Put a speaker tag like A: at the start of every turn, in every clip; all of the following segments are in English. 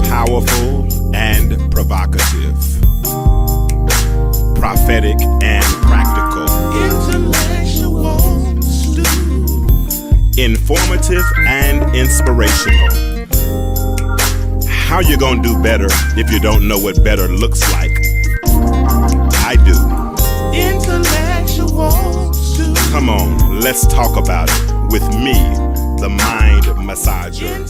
A: Powerful and provocative. Prophetic and practical. Informative and inspirational. How you gonna do better if you don't know what better looks like? I do. Come on, let's talk about it with me, the mind massager.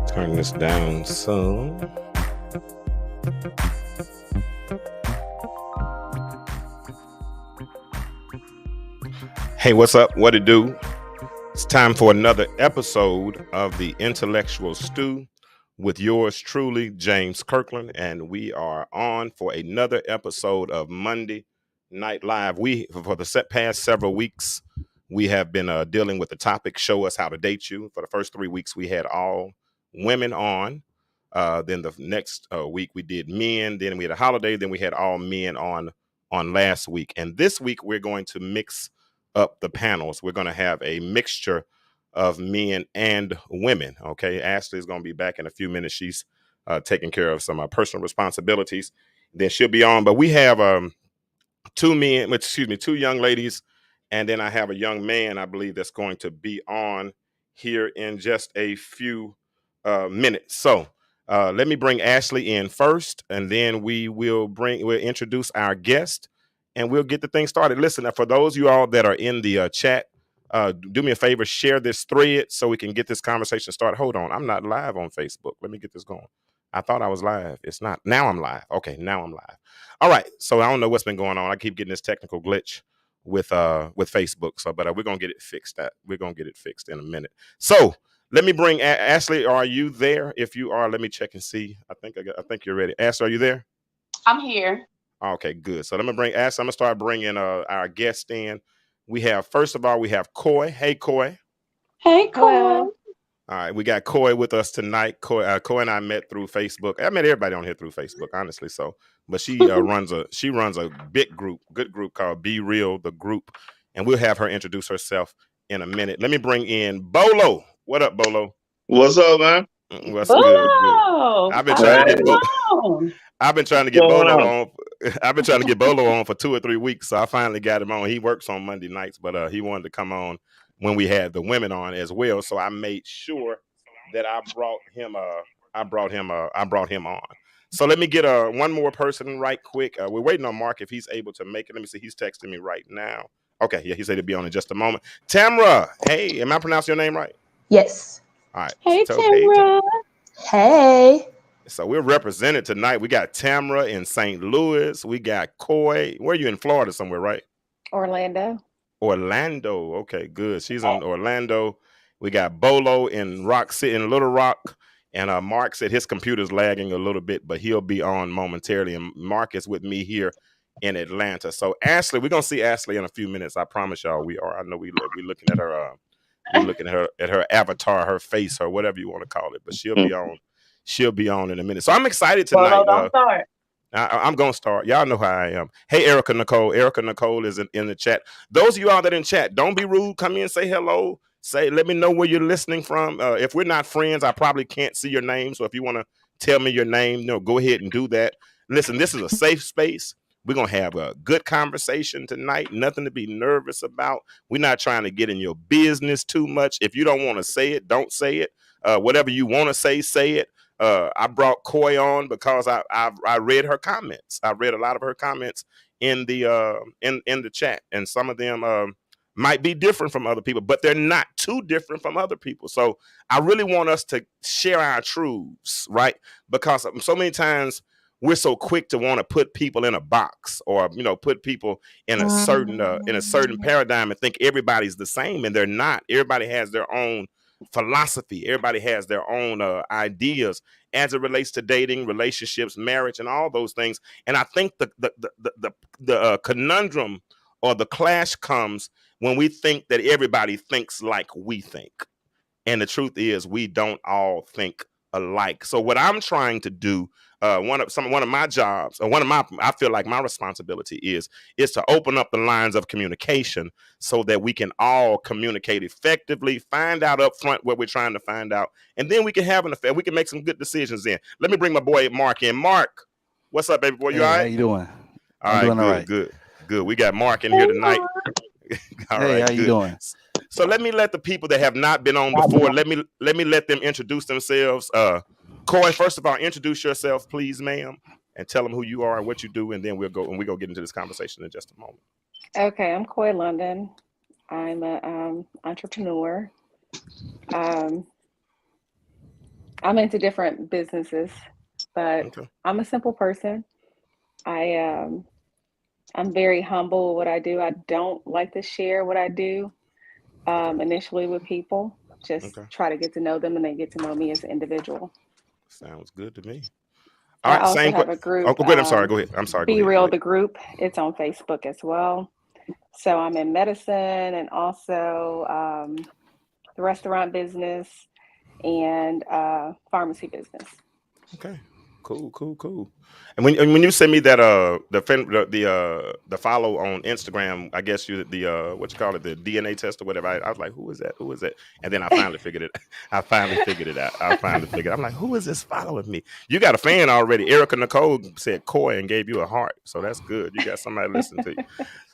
A: Turn this down some. Hey, what's up? What it do? It's time for another episode of the Intellectual Stew with yours truly, James Kirkland, and we are on for another episode of Monday Night Live. For the past several weeks, we have been dealing with the topic, Show Us How to Date You. For the first 3 weeks, we had all women on. Then the next week, we did men. Then we had a holiday. Then we had all men on last week. And this week, we're going to mix up the panels. We're going to have a mixture of men and women. Okay. Ashley is going to be back in a few minutes. She's taking care of some personal responsibilities. Then she'll be on. But we have two young ladies. And then I have a young man, I believe, that's going to be on here in just a few minutes. So let me bring Ashley in first, and then we'll introduce our guest, and we'll get the thing started. Listen, for those of you all that are in the chat, do me a favor, share this thread so we can get this conversation started. Hold on, I'm not live on Facebook. Let me get this going. I thought I was live. It's not. Now I'm live. Okay, now I'm live. All right. So I don't know what's been going on. I keep getting this technical glitch with Facebook. So, but we're gonna get it fixed. We're gonna get it fixed in a minute. So let me bring Ashley. Are you there? If you are, let me check and see. I think you're ready. Ashley, are you there?
B: I'm here.
A: Okay, good. So let me bring Ashley. I'm gonna start bringing our guest in. First of all, we have Coy. Hey, Coy.
B: Hey, Coy.
A: All right, we got Coy with us tonight. Coy and I met through Facebook. I met everybody on here through Facebook, honestly. So, but she runs a good group called Be Real, the group, and we'll have her introduce herself in a minute. Let me bring in Bolo. What up, Bolo?
C: What's up, man?
A: What's good? I've been trying to get Bolo on. I've been trying to get Bolo on for 2 or 3 weeks, so I finally got him on. He works on Monday nights, but he wanted to come on when we had the women on as well. So I made sure that I brought him on. So let me get one more person right quick. We're waiting on Mark if he's able to make it. Let me see. He's texting me right now. Okay, yeah, he said he'll be on in just a moment. Tamra, hey, am I pronouncing your name right?
D: Yes.
A: All right.
B: Hey, Tamra.
D: Hey.
A: So we're represented tonight. We got Tamra in St. Louis. We got Coy. Where are you in Florida somewhere, right?
B: Orlando.
A: Okay, good. She's in Orlando. We got Bolo in Rock City, in Little Rock, and Mark said his computer's lagging a little bit, but he'll be on momentarily. And Mark is with me here in Atlanta. So Ashley, we're gonna see Ashley in a few minutes. I promise y'all, we are. I know we're looking at her. We're looking at her avatar, her face, or whatever you want to call it. But she'll be on. She'll be on in a minute. So I'm excited tonight.
B: Don't start.
A: I'm going to start. Y'all know how I am. Hey, Erica Nicole. Erica Nicole is in the chat. Those of you all that in chat, don't be rude. Come in, say hello. Let me know where you're listening from. If we're not friends, I probably can't see your name. So if you want to tell me your name, go ahead and do that. listen, this is a safe space. We're going to have a good conversation tonight. Nothing to be nervous about. We're not trying to get in your business too much. If you don't want to say it, don't say it. Whatever you want to say it. I brought Coy on because I read her comments. I read a lot of her comments in the chat, and some of them might be different from other people, but they're not too different from other people. So I really want us to share our truths, right? Because so many times we're so quick to want to put people in a box, or put people in a certain paradigm and think everybody's the same, and they're not. Everybody has their own philosophy. Everybody has their own ideas as it relates to dating, relationships, marriage, and all those things. And I think the conundrum or the clash comes when we think that everybody thinks like we think. And the truth is, we don't all think alike. So what I'm trying to do, one of my jobs, or I feel like my responsibility is to open up the lines of communication so that we can all communicate effectively, find out up front what we're trying to find out, and then we can have an affair. We can make some good decisions then. Let me bring my boy Mark in. Mark, what's up, baby boy? You all right?
C: How you doing?
A: All right, good, good. We got Mark in here tonight. All right,
C: how you doing?
A: So let the people that have not been on before, let me let them introduce themselves. Coy, first of all, introduce yourself, please, ma'am, and tell them who you are and what you do, and then we'll go get into this conversation in just a moment.
B: Okay, I'm Coy London. I'm an entrepreneur. I'm into different businesses, but
A: Okay.
B: I'm a simple person. I'm very humble with what I do. I don't like to share what I do initially with people. Just try to get to know them, and they get to know me as an individual.
A: Sounds good to me. All
B: I
A: right,
B: also have a group.
A: Oh, go ahead. I'm sorry. Go ahead.
B: Be Real, the group. It's on Facebook as well. So I'm in medicine and also the restaurant business and pharmacy business.
A: Okay. Cool. And when you send me that the follow on Instagram, I guess you the what you call it, the DNA test or whatever. I was like, who is that? And then I finally figured it. I finally figured it out. I'm like, who is this following me? You got a fan already. Erica Nicole said Coy and gave you a heart, so that's good. You got somebody listening to you.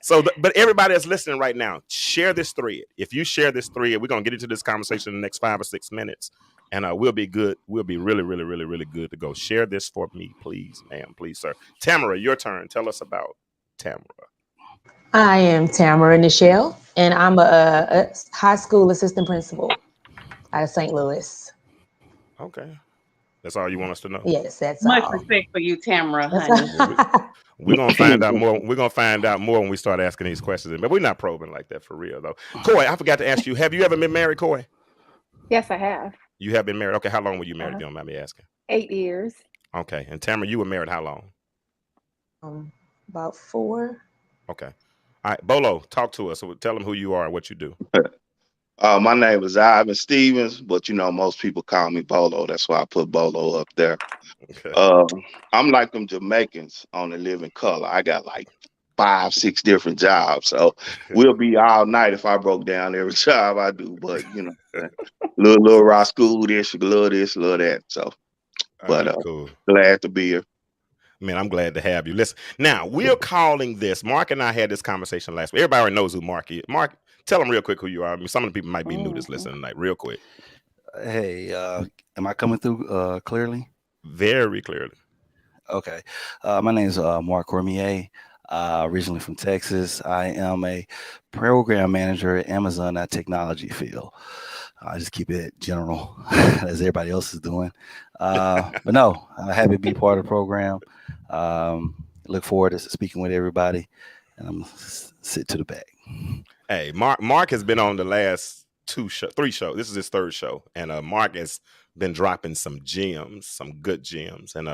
A: So, but everybody that's listening right now, share this thread. If you share this thread, we're gonna get into this conversation in the next 5 or 6 minutes. And we'll be good. We'll be really, really, really, really good to go. Share this for me, please, ma'am, please, sir. Tamara, your turn. Tell us about Tamara.
D: I am Tamara Nichelle, and I'm a high school assistant principal out of St. Louis.
A: Okay. That's all you want us to know?
D: Yes, that's
B: much
D: all.
B: respect for you, Tamara, honey.
A: We're gonna find out more. We're gonna find out more when we start asking these questions. But we're not probing like that for real, though. Coy, I forgot to ask you. Have you ever been married, Coy?
B: Yes, I have.
A: You have been married. Okay, how long were you married? If you don't mind me asking.
B: 8 years.
A: Okay, and Tamara, you were married how long?
D: About 4.
A: Okay. All right, Bolo, talk to us. So tell them who you are and what you do.
E: My name is Ivan Stevens, but most people call me Bolo. That's why I put Bolo up there.
A: Okay.
E: I'm like them Jamaicans on The Living Color. I got like 5, 6 different jobs, so we'll be all night if I broke down every job I do. But little raw school this, little this, little that. So, but
A: cool.
E: Glad to be here.
A: Man, I'm glad to have you. Listen, now we're calling this. Mark and I had this conversation last week. Everybody already knows who Mark is. Mark, tell them real quick who you are. I mean, some of the people might be new to listening tonight. Real quick.
C: Hey, am I coming through clearly?
A: Very clearly.
C: Okay. My name is Mark Cormier. Originally from Texas. I am a program manager at Amazon technology field. I just keep it general as everybody else is doing. But no, I'm happy to be part of the program. Look forward to speaking with everybody, and I'm sit to the back.
A: Hey, Mark has been on the last 3 shows. This is his 3rd show, and Mark has been dropping some gems, some good gems, and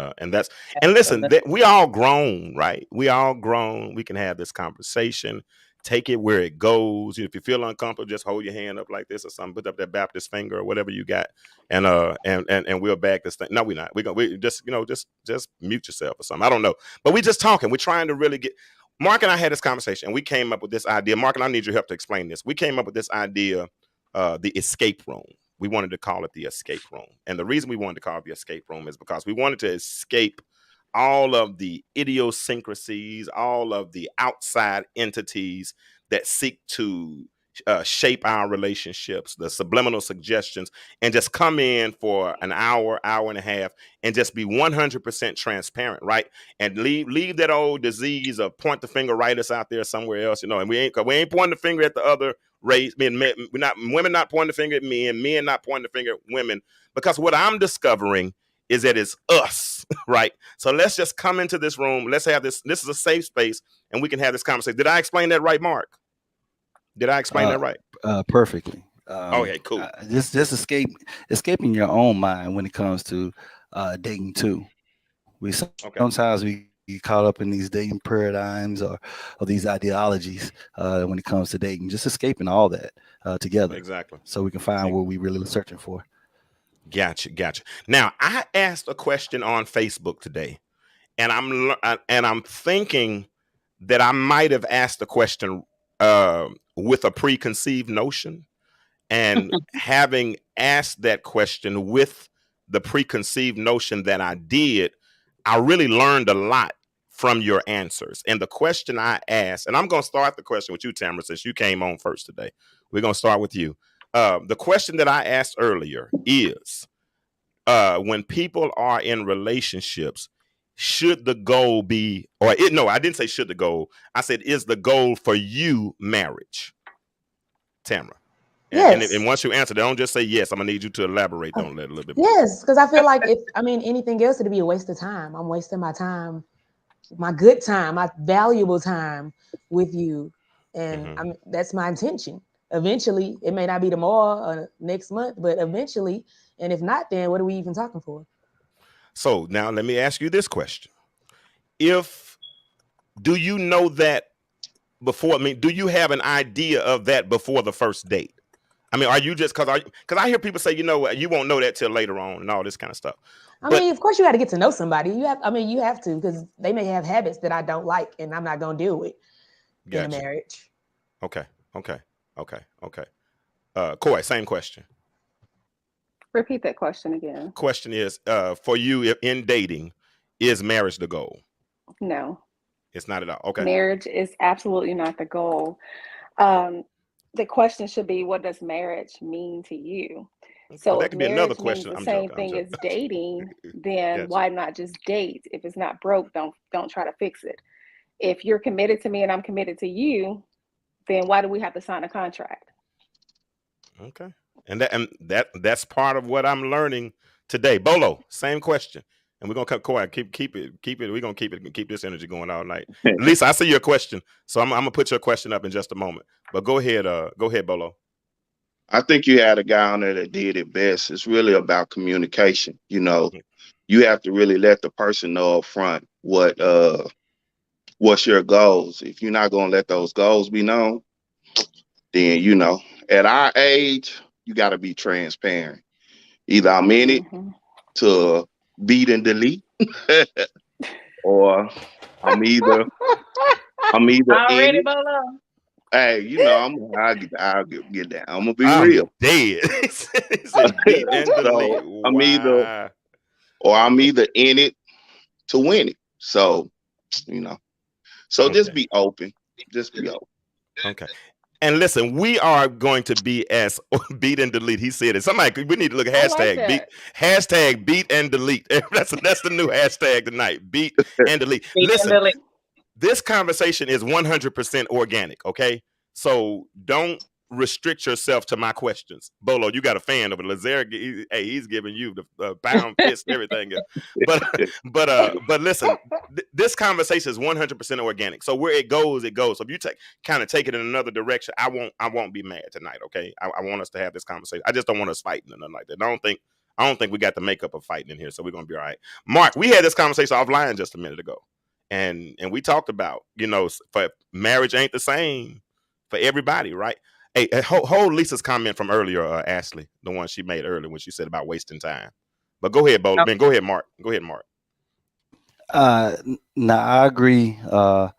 A: listen, we all grown, right? We all grown. We can have this conversation. Take it where it goes. If you feel uncomfortable, just hold your hand up like this or something. Put up that Baptist finger or whatever you got, and we'll back this thing. No, we're not. We just just mute yourself or something. I don't know, but we just talking. We're trying to really get. Mark and I had this conversation, and we came up with this idea. Mark, and I need your help to explain this. We came up with this idea, the escape room. We wanted to call it the escape room, and the reason we wanted to call it the escape room is because we wanted to escape all of the idiosyncrasies, all of the outside entities that seek to shape our relationships, the subliminal suggestions, and just come in for an hour, hour and a half, and just be 100% transparent, right? And leave that old disease of point the finger right us out there somewhere else, and we ain't pointing the finger at the other race. Women not pointing the finger at men not pointing the finger at women, because what I'm discovering is that it's us, right? So let's just come into this room. Let's have this. This is a safe space, and we can have this conversation. Did I explain that right, Mark? Did I explain that right?
C: Perfectly.
A: Okay, cool.
C: Just escaping your own mind when it comes to dating too. Sometimes we get caught up in these dating paradigms or these ideologies when it comes to dating. Just escaping all that together,
A: exactly,
C: so we can find what we really searching for.
A: Gotcha. Now, I asked a question on Facebook today, and I'm thinking that I might have asked the question with a preconceived notion, and having asked that question with the preconceived notion that I did, I really learned a lot from your answers. And the question I asked, and I'm going to start the question with you, Tamara, since you came on first today. We're going to start with you. The question that I asked earlier is, when people are in relationships, should the goal be, no, I didn't say should the goal. I said, is the goal for you marriage? Tamara.
D: Yes.
A: And once you answer, don't just say yes. I'm gonna need you to elaborate on that a little bit more.
D: Yes, because I feel like anything else, it'd be a waste of time. I'm wasting my time, my good time, my valuable time with you, and that's my intention. Eventually, it may not be tomorrow or next month, but eventually, and if not, then what are we even talking for?
A: So now let me ask you this question: do you know that before? I mean, do you have an idea of that before the first date? I mean, are you just because I hear people say, you won't know that till later on and all this kind of stuff.
D: I mean, of course, you got to get to know somebody. You have to, because they may have habits that I don't like, and I'm not going to deal with in a marriage.
A: Okay. Coy, same question.
B: Repeat that question again.
A: Question is, for you in dating, is marriage the goal?
B: No.
A: It's not at all. Okay.
B: Marriage is absolutely not the goal. The question should be, what does marriage mean to you? So
A: that could be another question.
B: Means the same thing as dating, then why not just date? If it's not broke, don't try to fix it. If you're committed to me and I'm committed to you, then why do we have to sign a contract?
A: Okay. And that's part of what I'm learning today. Bolo, same question. And we're gonna cut Coy. Keep it. We're gonna keep this energy going all night. Lisa, I see your question, so I'm gonna put your question up in just a moment. But go ahead, Bolo.
E: I think you had a guy on there that did it best. It's really about communication. You have to really let the person know up front what's your goals. If you're not gonna let those goals be known, then at our age, you got to be transparent. Either I'm in it to beat and delete, or I'm either
B: already,
E: in it.
B: Bolo.
E: Hey, I'll get down. I'm gonna be real.
A: Dead. He said beat and delete.
E: So I'm either in it to win it. So just be open. Just be open.
A: Okay. And listen, we are going to be as beat and delete. He said it. We need to look at hashtag beat and delete. That's the new hashtag tonight. Beat and delete. Listen, this conversation is 100% organic. Okay, so don't restrict yourself to my questions. Bolo, you got a fan of it. Lazare, he's giving you the pound fist and everything. But listen, this conversation is 100% organic. So where it goes. So if you kind of take it in another direction, I won't be mad tonight. Okay, I want us to have this conversation. I just don't want us fighting or nothing like that. I don't think we got the makeup of fighting in here, so we're gonna be all right. Mark, we had this conversation offline just a minute ago, and we talked about for marriage ain't the same for everybody, right? Hey, hold Lisa's comment from earlier, Ashley, the one she made earlier when she said about wasting time. But go ahead, Bo. Go ahead, Mark.
C: Now I agree. I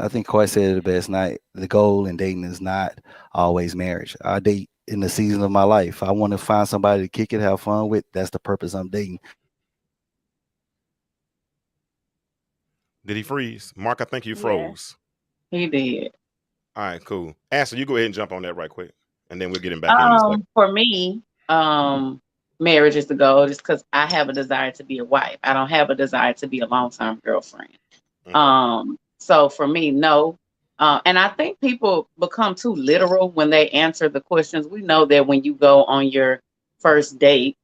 C: think Coy said it the best night. The goal in dating is not always marriage. I date in the season of my life. I want to find somebody to kick it, have fun with. That's the purpose I'm dating.
A: Did he freeze? Mark, I think you
B: Yeah.
A: froze.
F: He did.
A: All right, cool. Ashley, you go ahead and jump on that right quick, and then we'll get him back in a second.
F: For me, marriage is the goal just because I have a desire to be a wife. I don't have a desire to be a long-term girlfriend.
A: Okay.
F: So for me, no. And I think people become too literal when they answer the questions. We know that when you go on your first date,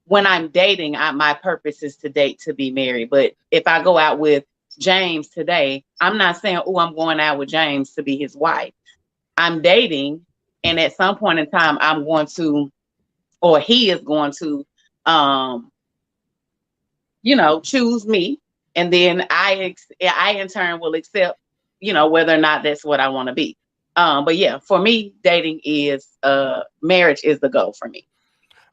F: when I'm dating, my purpose is to date to be married. But if I go out with James today, I'm not saying, oh, I'm going out with James to be his wife. I'm dating, and at some point in time, I'm going to, or he is going to, choose me, and then I in turn will accept, whether or not that's what I want to be. But yeah, for me, dating is marriage is the goal for me.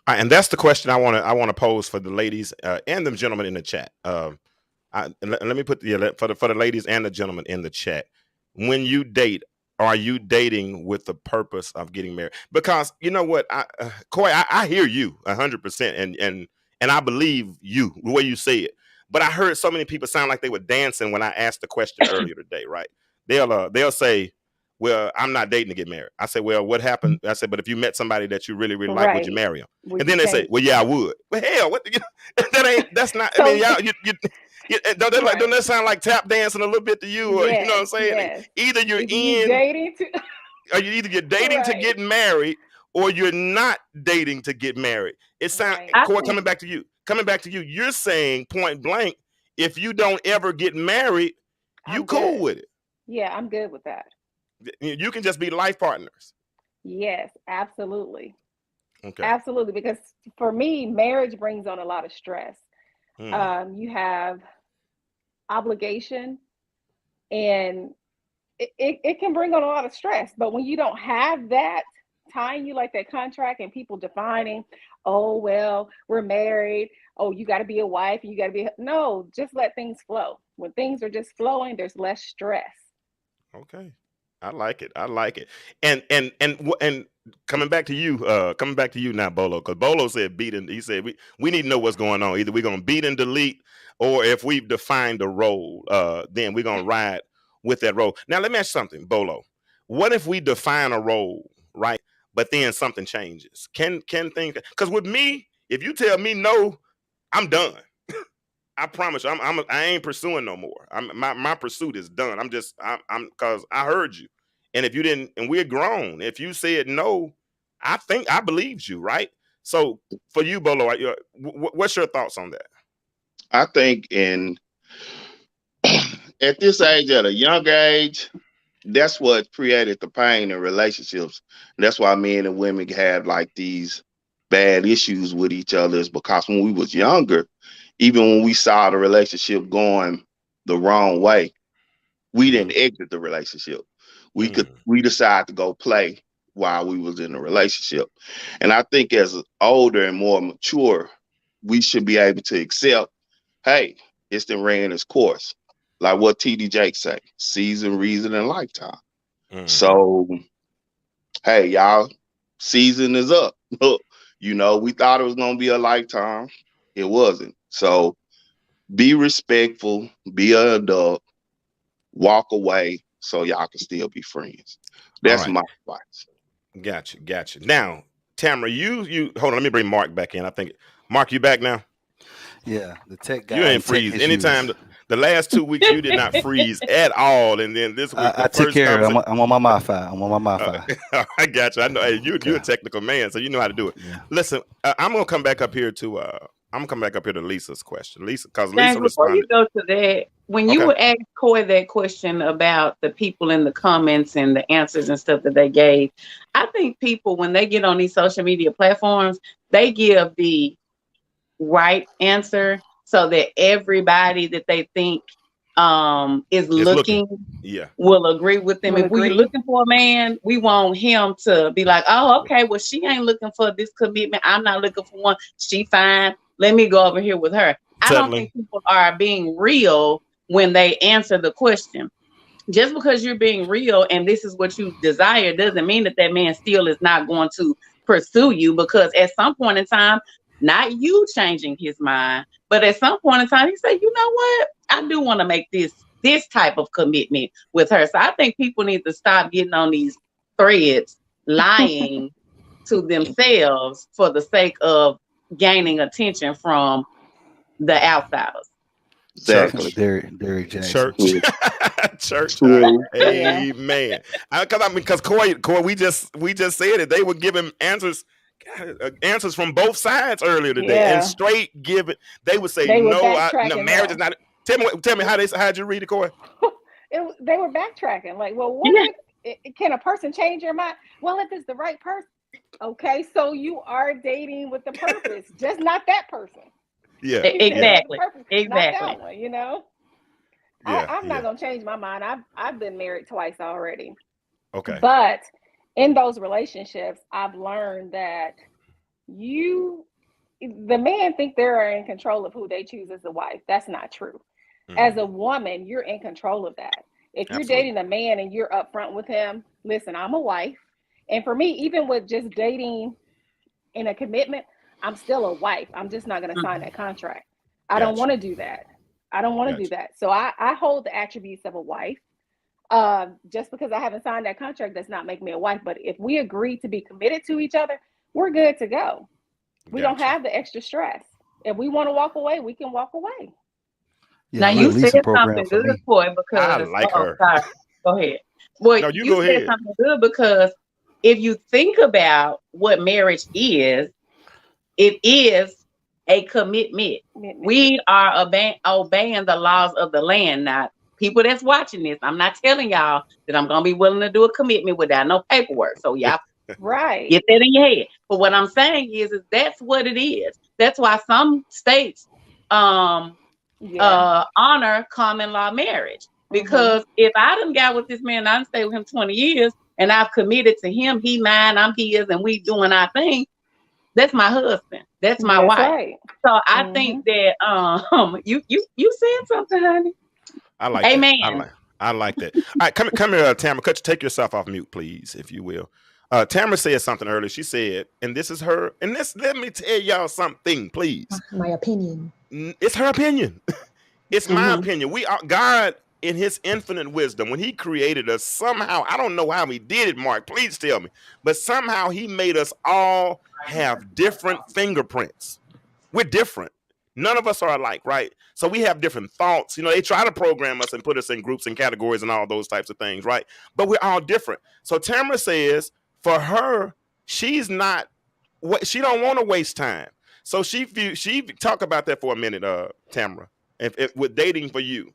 A: All right, and that's the question I want to pose for the ladies and the gentlemen in the chat. Let me put for the ladies and the gentlemen in the chat. When you date, are you dating with the purpose of getting married? Because you know what, Coy, I hear you 100%, and I believe you the way you say it. But I heard so many people sound like they were dancing when I asked the question earlier today. Right? They'll say, well, I'm not dating to get married. I said, well, what happened? I said, but if you met somebody that you really, really like, would you
B: Right.
A: marry him?
B: Would
A: And
B: you
A: then they say,
B: change?
A: well, yeah, I would. Well, hell, what? That's not. I
B: So
A: mean, y'all, don't
B: right.
A: that sound like tap dancing a little bit to you? Or, you know what I'm
B: Yes,
A: saying?
B: yes.
A: Either you're
B: If you
A: in,
B: dating to
A: or you're dating to
B: right,
A: get married, or you're not dating to get married. It sounds,
B: right.
F: I
A: Corey,
F: think
A: coming back to you. You're saying point blank, if you don't ever get married, you
B: I'm
A: cool
B: good.
A: with it.
B: Yeah, I'm good with that.
A: You can just be life partners.
B: Yes, absolutely.
A: Okay.
B: Absolutely. Because for me, marriage brings on a lot of stress. You have obligation, and it can bring on a lot of stress. But when you don't have that tying you like that contract, and people defining, oh, well, we're married. Oh, you got to be a wife. You got to be. No, just let things flow. When things are just flowing, there's less stress.
A: Okay. I like it. And coming back to you now, Bolo, because Bolo said beat and he said we need to know what's going on. Either we're gonna beat and delete, or if we've defined a role, then we're gonna ride with that role. Now let me ask you something, Bolo. What if we define a role, right? But then something changes. Can things, because with me, if you tell me no, I'm done. I promise you, I ain't pursuing no more. My pursuit is done. I'm because I heard you, and if you didn't, and we're grown. If you said no, I think I believed you, right? So for you, Bolo, what's your thoughts on that?
E: I think at this age, at a younger age, that's what created the pain in relationships. That's why men and women had like these bad issues with each other, is because when we was younger, even when we saw the relationship going the wrong way, we didn't exit the relationship. We decided to go play while we was in a relationship. And I think as older and more mature, we should be able to accept, hey, it's been ran its course. Like what TD Jake say, season, reason, and lifetime. So, hey, y'all, season is up. We thought it was gonna be a lifetime. It wasn't. So be respectful, be an adult, walk away so y'all can still be friends. That's my advice.
A: Gotcha. Now, Tamara, you hold on. Let me bring Mark back in. I think Mark, you back now?
C: Yeah, the tech guy.
A: You ain't freeze. Anytime the last 2 weeks you did not freeze at all, and then this week
C: I took care of it. I'm on my Wi-Fi. I'm on my Wi-Fi.
A: I got you. I know. Hey, you're a technical man, so you know how to do it.
C: Yeah.
A: Listen, I'm gonna come back up here to Lisa's question. Because
F: James,
A: Lisa
F: before
A: responded.
F: you go to that, when you would ask Coy that question about the people in the comments and the answers and stuff that they gave, I think people, when they get on these social media platforms, they give the right answer so that everybody that they think is looking will agree with them. If we're looking for a man, we want him to be like, oh, okay, well, she ain't looking for this commitment. I'm not looking for one. She fine. Let me go over here with her. I don't think people are being real when they answer the question. Just because you're being real and this is what you desire doesn't mean that man still is not going to pursue you, because at some point in time, not you changing his mind. But at some point in time, he said, you know what? I do want to make this type of commitment with her. So I think people need to stop getting on these threads, lying to themselves for the sake of gaining attention from the outsiders.
E: Exactly.
C: Derrick Jackson.
A: Church.
E: True.
A: Church.
E: True.
A: Amen. Because Corey, we just said it. They were giving answers from both sides earlier today, and straight give it. They would say, no, marriage is not. Tell me how'd you read it, Corey?
B: They were backtracking. Like, well, can a person change your mind? Well, if it's the right person. Okay, so you are dating with the purpose, just not that person.
F: Yeah, exactly.
B: Not that one, you know. I'm not gonna change my mind. I've been married twice already.
A: Okay.
B: But in those relationships, I've learned that the man think they're in control of who they choose as a wife. That's not true. Mm-hmm. As a woman, you're in control of that. If you're dating a man and you're upfront with him, listen, I'm a wife. And for me, even with just dating in a commitment, I'm still a wife. I'm just not going to sign that contract. I don't want to do that. I don't want to do that. So I hold the attributes of a wife. Just because I haven't signed that contract does not make me a wife. But if we agree to be committed to each other, we're good to go. We don't have the extra stress. If we want to walk away, we can walk away.
C: Yeah,
F: now you said something good, Boy, because
A: I like her.
F: Sorry. Go ahead. Well,
A: no, you go
F: said
A: ahead.
F: Something good because if you think about what marriage is, it is a commitment. We are obeying the laws of the land. Now, people that's watching this, I'm not telling y'all that I'm going to be willing to do a commitment without no paperwork. So y'all get that in your head. But what I'm saying is that's what it is. That's why some states honor common law marriage. Because if I done got with this man, I done stayed with him 20 years, and I've committed to him, he mine, I'm his, and we doing our thing, that's my husband. That's my wife. Right. So I think that you said something, honey.
A: I like
F: Amen.
A: That. I like that. All right, come here, Tamara. Take yourself off mute, please, if you will. Tamara said something earlier. She said, and this is her, and let me tell y'all something, please.
D: My opinion.
A: It's her opinion. It's my opinion. God, in his infinite wisdom, when he created us, somehow, I don't know how he did it, Mark, please tell me, but somehow he made us all have different fingerprints. We're different. None of us are alike, right? So we have different thoughts. You know, they try to program us and put us in groups and categories and all those types of things, right? But we're all different. So Tamara says, for her, she's not, she don't want to waste time. So she talk about that for a minute, Tamara, if with dating for you.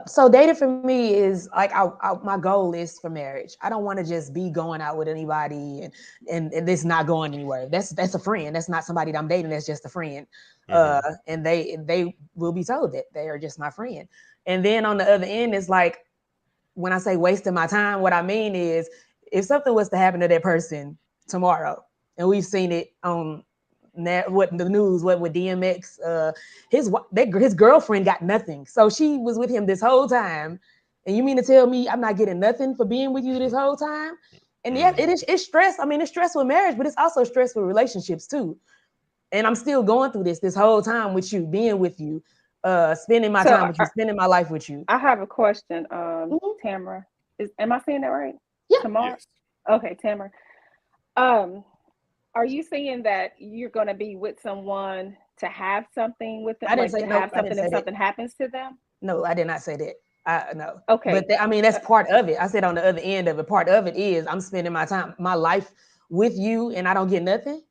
D: So dating for me is like my goal is for marriage. I don't want to just be going out with anybody and this not going anywhere. That's a friend. That's not somebody that I'm dating. That's just a friend. And they will be told that they are just my friend. And then on the other end, it's like when I say wasting my time, what I mean is if something was to happen to that person tomorrow, and we've seen it on what the news, what with DMX, his girlfriend got nothing. So she was with him this whole time. And you mean to tell me I'm not getting nothing for being with you this whole time? And yeah, it's stress. I mean, it's stressful in marriage, but it's also stressful relationships too. And I'm still going through this whole time with you, being with you, spending my time with you, spending my life with you.
B: I have a question, Tamara. Am I saying that right?
D: Yeah.
B: Tamara? Yes. Okay, Tamara. Are you saying that you're going to be with someone to have something with them?
D: I didn't say
B: to have something if something happens to them?
D: No, I did not say that. No.
B: Okay.
D: But I mean, that's part of it. I said on the other end of it, part of it is I'm spending my life with you and I don't get nothing.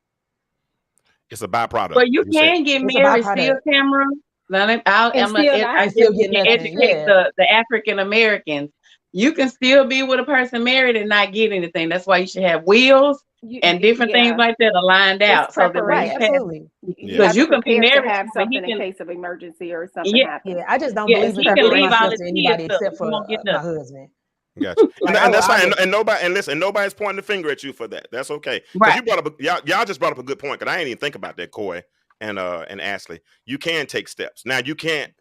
A: It's a byproduct.
F: But you can get married still, Tamara. I'm going to educate the African Americans. You can still be with a person married and not get anything. That's why you should have wills and different things like that aligned out. So that
D: absolutely.
F: Because you can be married
B: to have something in case of emergency or something happens.
D: Yeah, I just don't believe in committing myself to anybody except for my husband.
A: Gotcha. And that's fine. And nobody's pointing the finger at you for that. That's okay. Right. You brought up y'all just brought up a good point because I didn't even think about that, Coy and Ashley. You can take steps. Now you can't.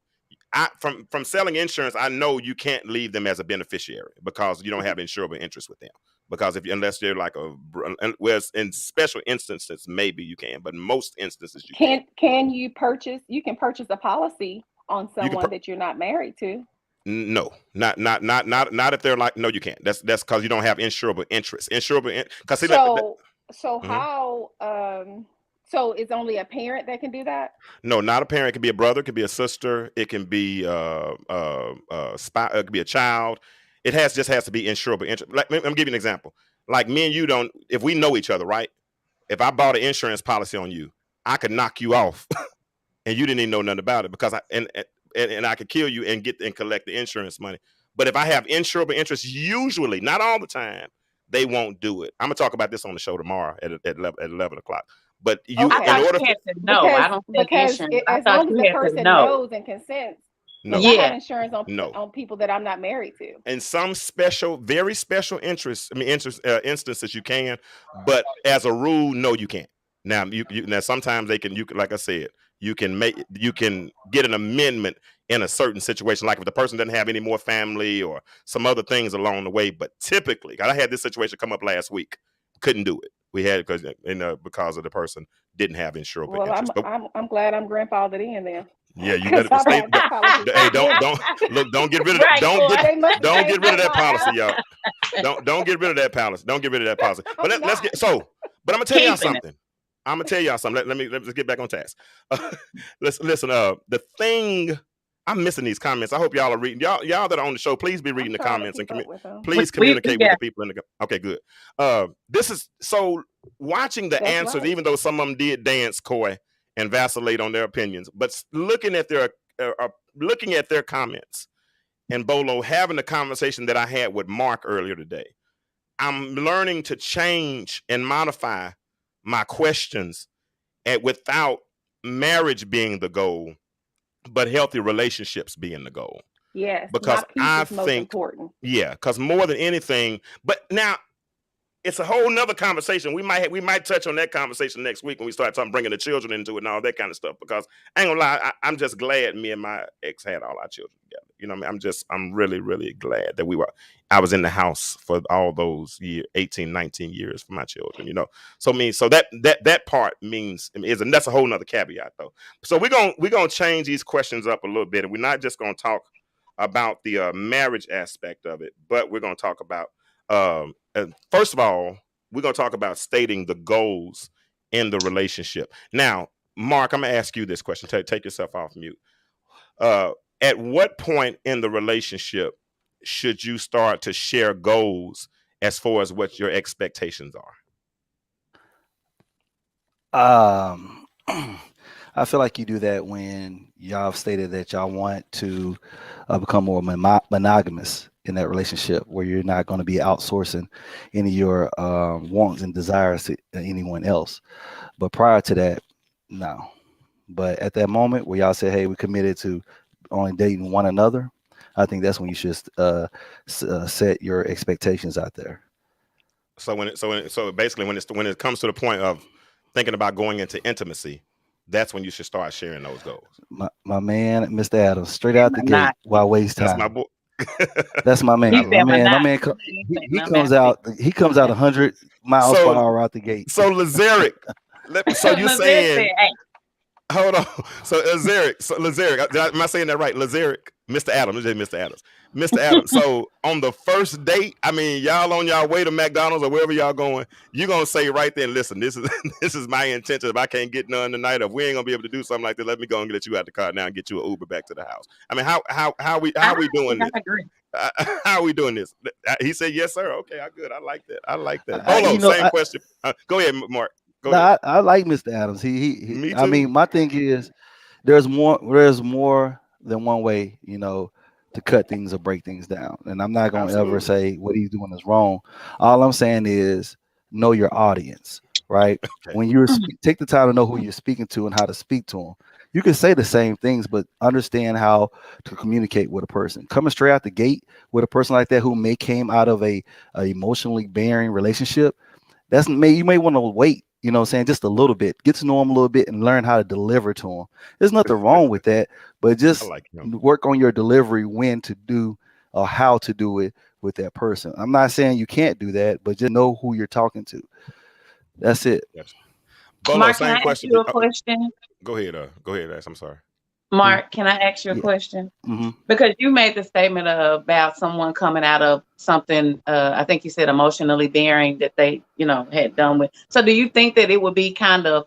A: From selling insurance, I know you can't leave them as a beneficiary because you don't have insurable interest with them. because unless they're like whereas in special instances maybe you can, but in most instances you can't.
B: Can you purchase? You can purchase a policy on
A: You can
B: someone that you're not married to.
A: No, not if they're like, no, you can't. That's because you don't have insurable interest. Because
B: so how so it's only a parent that can do that?
A: No, not a parent. It could be a brother, it could be a sister, it can be it could be a child. Just has to be insurable interest. Like, let me give you an example. Like me and you don't, if we know each other, right? If I bought an insurance policy on you, I could knock you off and you didn't even know nothing about it because and I could kill you and collect the insurance money. But if I have insurable interest, usually, not all the time, they won't do it. I'm gonna talk about this on the show tomorrow at 11 o'clock. But you,
B: Okay.
F: I thought you had to know. I don't think insurance.
B: As long as the person knows and consents.
A: No.
B: I have insurance on people that I'm not married to.
A: In some very special instances you can, but as a rule, no, you can't. Now now sometimes you can, like I said, you can get an amendment in a certain situation, like if the person doesn't have any more family or some other things along the way. But typically, I had this situation come up last week, couldn't do it. We had because of the person didn't have insurable interest.
B: I'm glad I'm grandfathered in there.
A: Yeah, you better stay. Hey, don't get rid of that. Don't get rid of that policy, y'all. Don't get rid of that policy. Don't get rid of that policy. But let's get But I'm gonna tell y'all something. Let's get back on task. Listen. The thing. I'm missing these comments. I hope y'all are reading. Y'all that are on the show, please be reading the comments and please communicate with the people in the. Okay, good. This is so watching the answers, right. Even though some of them did dance coy and vacillate on their opinions, but looking at their comments, and Bolo having the conversation that I had with Mark earlier today, I'm learning to change and modify my questions, and without marriage being the goal, but healthy relationships being the goal.
B: Yes,
A: because I think
B: important.
A: Yeah, because more than anything, but now it's a whole nother conversation. We might touch on that conversation next week when we start bringing the children into it and all that kind of stuff. Because I ain't gonna lie, I'm just glad me and my ex had all our children together. You know what I mean? I'm really, really glad that I was in the house for all those 18, 19 years for my children, you know? So that part means, and that's a whole nother caveat though. So we're going to change these questions up a little bit, and we're not just going to talk about the marriage aspect of it, but we're going to talk about, first of all, we're going to talk about stating the goals in the relationship. Now, Mark, I'm going to ask you this question. Take yourself off mute. At what point in the relationship should you start to share goals as far as what your expectations
C: are? I feel like you do that when y'all have stated that y'all want to become more monogamous in that relationship, where you're not going to be outsourcing any of your wants and desires to anyone else. But prior to that, no. But at that moment where y'all say, hey, we committed to only dating one another, I think that's when you should set your expectations out there.
A: So basically when it comes to the point of thinking about going into intimacy, that's when you should start sharing those goals.
C: My man, Mr. Adams, straight out the gate. Why waste time?
A: That's my boy.
C: That's my man. He comes out 100 miles per hour out the gate.
A: So Lazaric, so you saying? Hold on. So Lazaric, am I saying that right? Lazaric, Mr. Adams, Mr. Adams. So on the first date, I mean, y'all on y'all way to McDonald's or wherever y'all going, you're gonna say right there, listen, this is my intention. If I can't get none tonight, if we ain't gonna be able to do something like that, let me go and get you out the car now and get you an Uber back to the house. I mean, how are we doing this? How are we doing this? He said, yes, sir. Okay, good. I like that. Hold on, same question. Go ahead, Mark.
C: I like Mr. Adams. Me too. I mean, my thing is there's more than one way, to cut things or break things down. And I'm not going to ever say what he's doing is wrong. All I'm saying is know your audience, right? Okay. When you take the time to know who you're speaking to and how to speak to them, you can say the same things, but understand how to communicate with a person. Coming straight out the gate with a person like that who may came out of a emotionally bearing relationship, you may want to wait. You know what I'm saying? Just a little bit. Get to know them a little bit and learn how to deliver to them. There's nothing wrong with that, but just work on your delivery, when to do or how to do it with that person. I'm not saying you can't do that, but just know who you're talking to. That's it.
A: Yes. Bolo,
F: Mark, can
A: same
F: I ask
A: question.
F: you a question?
A: Go ahead, Ash. I'm sorry.
F: Mark, can I ask you a
C: Yeah.
F: question?
C: Mm-hmm.
F: Because you made the statement about someone coming out of something, I think you said emotionally bearing that they, had done with. So do you think that it would be kind of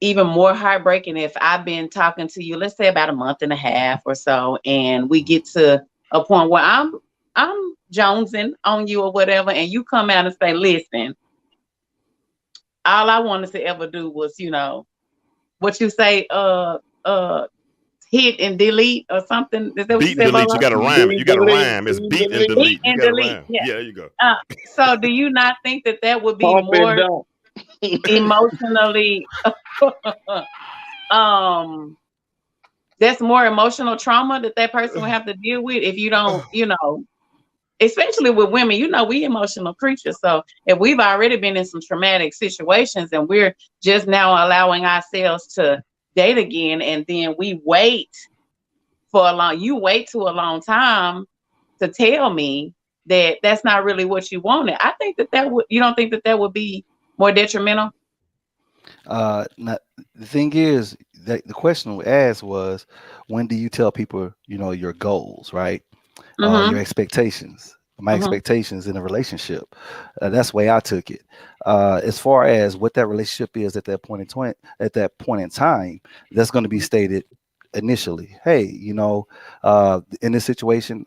F: even more heartbreaking if I've been talking to you, let's say about a month and a half or so, and we get to a point where I'm jonesing on you or whatever, and you come out and say, listen, all I wanted to ever do was, what you say, hit and delete or something. Is that what you
A: Beat and
F: said,
A: delete. You
F: Bolo?
A: got to rhyme it. You got to rhyme. It's beat and
F: Beat
A: delete. You
F: and
A: got to
F: delete.
A: rhyme.
F: Yeah.
A: Yeah, there you go.
F: So do you not think that would be
E: Pump and
F: more
E: dump.
F: emotionally that's more emotional trauma that person will have to deal with if you don't, especially with women, we emotional creatures. So if we've already been in some traumatic situations and we're just now allowing ourselves to date again, and then we wait you wait to a long time to tell me that that's not really what you wanted. I think you don't think that would be more detrimental?
C: The thing is that the question we asked was, when do you tell people, your goals, right? Your expectations. My expectations in a relationship. That's the way I took it. As far as what that relationship is at that point in time, that's going to be stated initially. Hey, in this situation,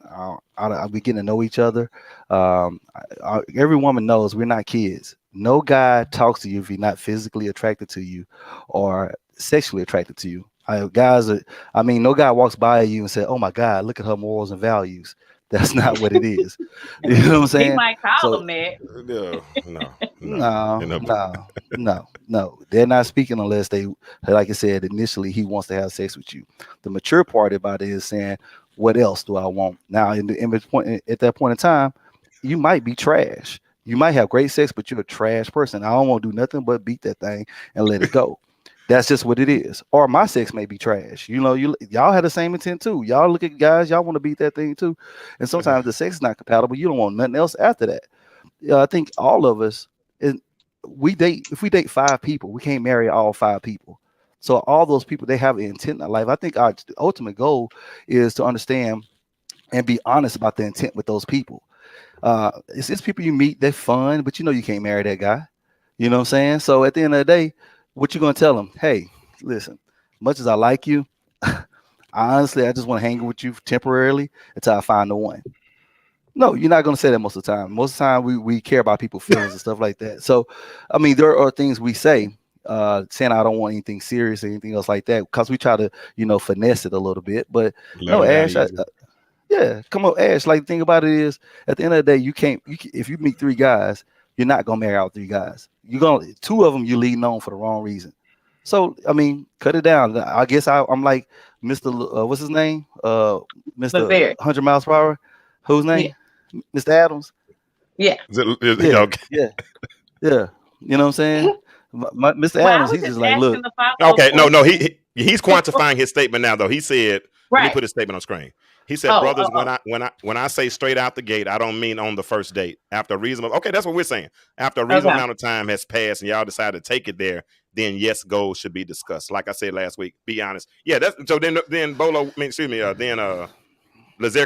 C: I'll be getting to know each other. Every woman knows we're not kids. No guy talks to you if he's not physically attracted to you or sexually attracted to you. No guy walks by you and says, "Oh my God, look at her morals and values." That's not what it is. You know what I'm saying?
F: He might call
C: So
F: them that.
C: no. They're not speaking unless they, like I said, initially he wants to have sex with you. The mature part about it is saying, what else do I want? Now, at that point in time, you might be trash. You might have great sex, but you're a trash person. I don't want to do nothing but beat that thing and let it go. That's just what it is. Or my sex may be trash. Y'all have the same intent too. Y'all look at guys, y'all want to beat that thing too. And sometimes the sex is not compatible. You don't want nothing else after that. I think all of us, if we date 5 people, we can't marry all 5 people. So all those people, they have an intent in their life. I think our ultimate goal is to understand and be honest about the intent with those people. It's people you meet, they're fun, but you can't marry that guy. You know what I'm saying? So at the end of the day, what you gonna tell them? Hey, listen, much as I like you, honestly, I just want to hang with you temporarily until I find the one. No, you're not gonna say that most of the time. Most of the time, we care about people's feelings and stuff like that. So, there are things we say, saying I don't want anything serious or anything else like that, because we try to, finesse it a little bit. But no, Ash, yeah, come on, Ash. Like, the thing about it is, at the end of the day, if you meet 3 guys, you're not gonna marry all 3 guys. You're gonna 2 of them you leading on for the wrong reason. So cut it down. I guess I'm like Mr. What's his name? Mr. 100 miles per hour. Whose name? Yeah. Mr. Adams.
F: Yeah.
A: Okay.
C: Yeah. You know what I'm saying? Mr. Adams, he's just like, look.
A: Okay, no, he's quantifying his statement now, though. He said, let me put his statement on screen. He said, brothers, when I say straight out the gate, I don't mean on the first date. After a reasonable, okay, that's what we're saying. After a reasonable amount of time has passed and y'all decide to take it there, then yes, goals should be discussed. Like I said last week, be honest. Yeah, that's so. Then Bolo, Lazeric,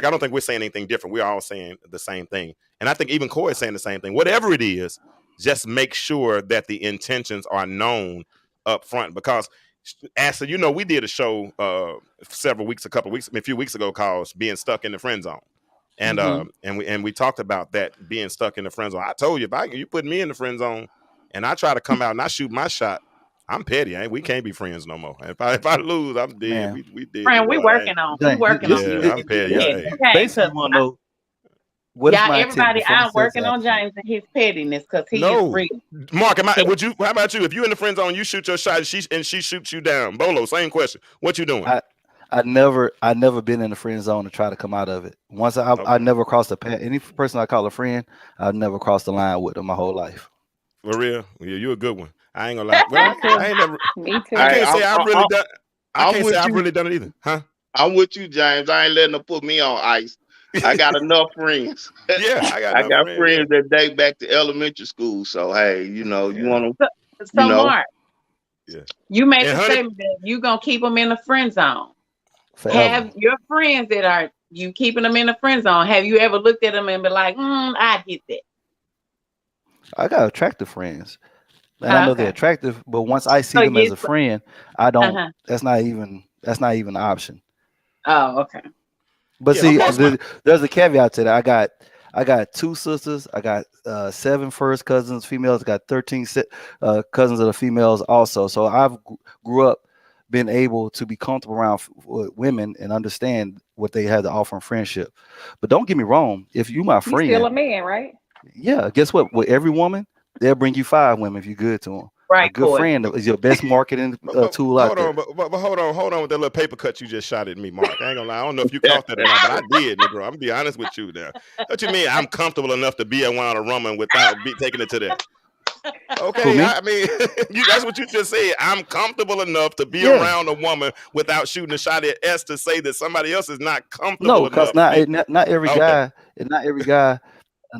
A: I don't think we're saying anything different. We're all saying the same thing, and I think even Corey is saying the same thing. Whatever it is, just make sure that the intentions are known up front, because. Ashley, we did a show a few weeks ago called "Being Stuck in the Friend Zone," and we talked about that, being stuck in the friend zone. I told you, if you put me in the friend zone, and I try to come out and I shoot my shot, I'm petty. We can't be friends no more. If I lose, I'm dead.
C: Man.
A: We did.
F: Friend, we working on.
A: I'm petty.
C: Okay, basically, you want to know.
F: Everybody, I'm working on James and his pettiness, because he is real.
A: Mark, how about you? If you in the friend zone, you shoot your shot and she shoots you down. Bolo, same question. What you doing?
C: I never been in the friend zone to try to come out of it. Once I never crossed the path. Any person I call a friend, I've never crossed the line with them my whole life.
A: For real? Yeah, you're a good one. I ain't gonna lie. Well, I ain't never.
B: Me too.
A: I can't say I've really done it either. Huh?
E: I'm with you, James. I ain't letting them put me on ice. I got enough friends.
A: Yeah, I got
E: I
A: enough
E: got
A: friends.
E: friends that date back to elementary school. So hey, you want to,
F: So Mark,
A: Yeah.
F: you made
A: And
F: the
A: honey,
F: statement that you gonna keep them in the friend zone.
C: forever.
F: Have your friends that are you keeping them in the friend zone? Have you ever looked at them and been like, I get that?
C: I got attractive friends, and I know they're
F: Okay.
C: attractive. But once I see
F: So
C: them as
F: yes.
C: a friend, I don't.
F: Uh-huh.
C: That's not even an option.
F: Oh, okay.
C: But
A: yeah,
C: see,
A: most of my
C: there's a caveat to that. I got two sisters. I got 7 first cousins, females. I got 13 cousins that are females also. So I've grew up being able to be comfortable around with women and understand what they have to offer in friendship. But don't get me wrong. If you my
B: You still
C: friend,
B: a man, right?
C: yeah, guess what? With every woman, they'll bring you 5 women if you're good to them. A
F: Right,
C: good
F: Corey.
C: friend is your best marketing
A: but
C: tool out
A: hold
C: there.
A: on, but hold on with that little paper cut you just shot at me, Mark. I ain't gonna lie. I don't know if you caught that or not, but I did, Negro. I'm gonna be honest with you now. What you mean I'm comfortable enough to be around a woman without taking it to that?
C: Who,
A: Okay,
C: me?
A: I mean, that's what you just said. I'm comfortable enough to be
C: Yeah.
A: around a woman without shooting a shot at S to say that somebody else is not comfortable
C: No,
A: enough.
C: because not every
A: Okay.
C: guy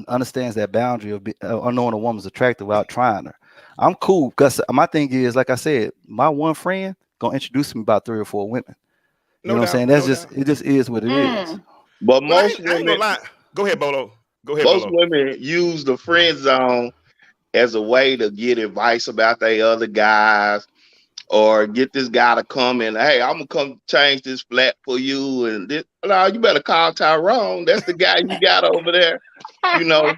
C: understands that boundary of knowing a woman's attractive without trying her. I'm cool because my thing is, like I said, my one friend gonna introduce me about 3 or 4 women. You
A: No
C: know what I'm
A: doubt,
C: saying? That's
A: no
C: just
A: doubt.
C: it. Just is what it is.
E: but
A: Well, I ain't gonna lie. Go ahead, Bolo. Go ahead,
E: most
A: Bolo.
E: women use the friend zone as a way to get advice about their other guys or get this guy to come and, hey, I'm gonna come change this flat for you. And this, no, you better call Tyrone. That's the guy you got over there. You know.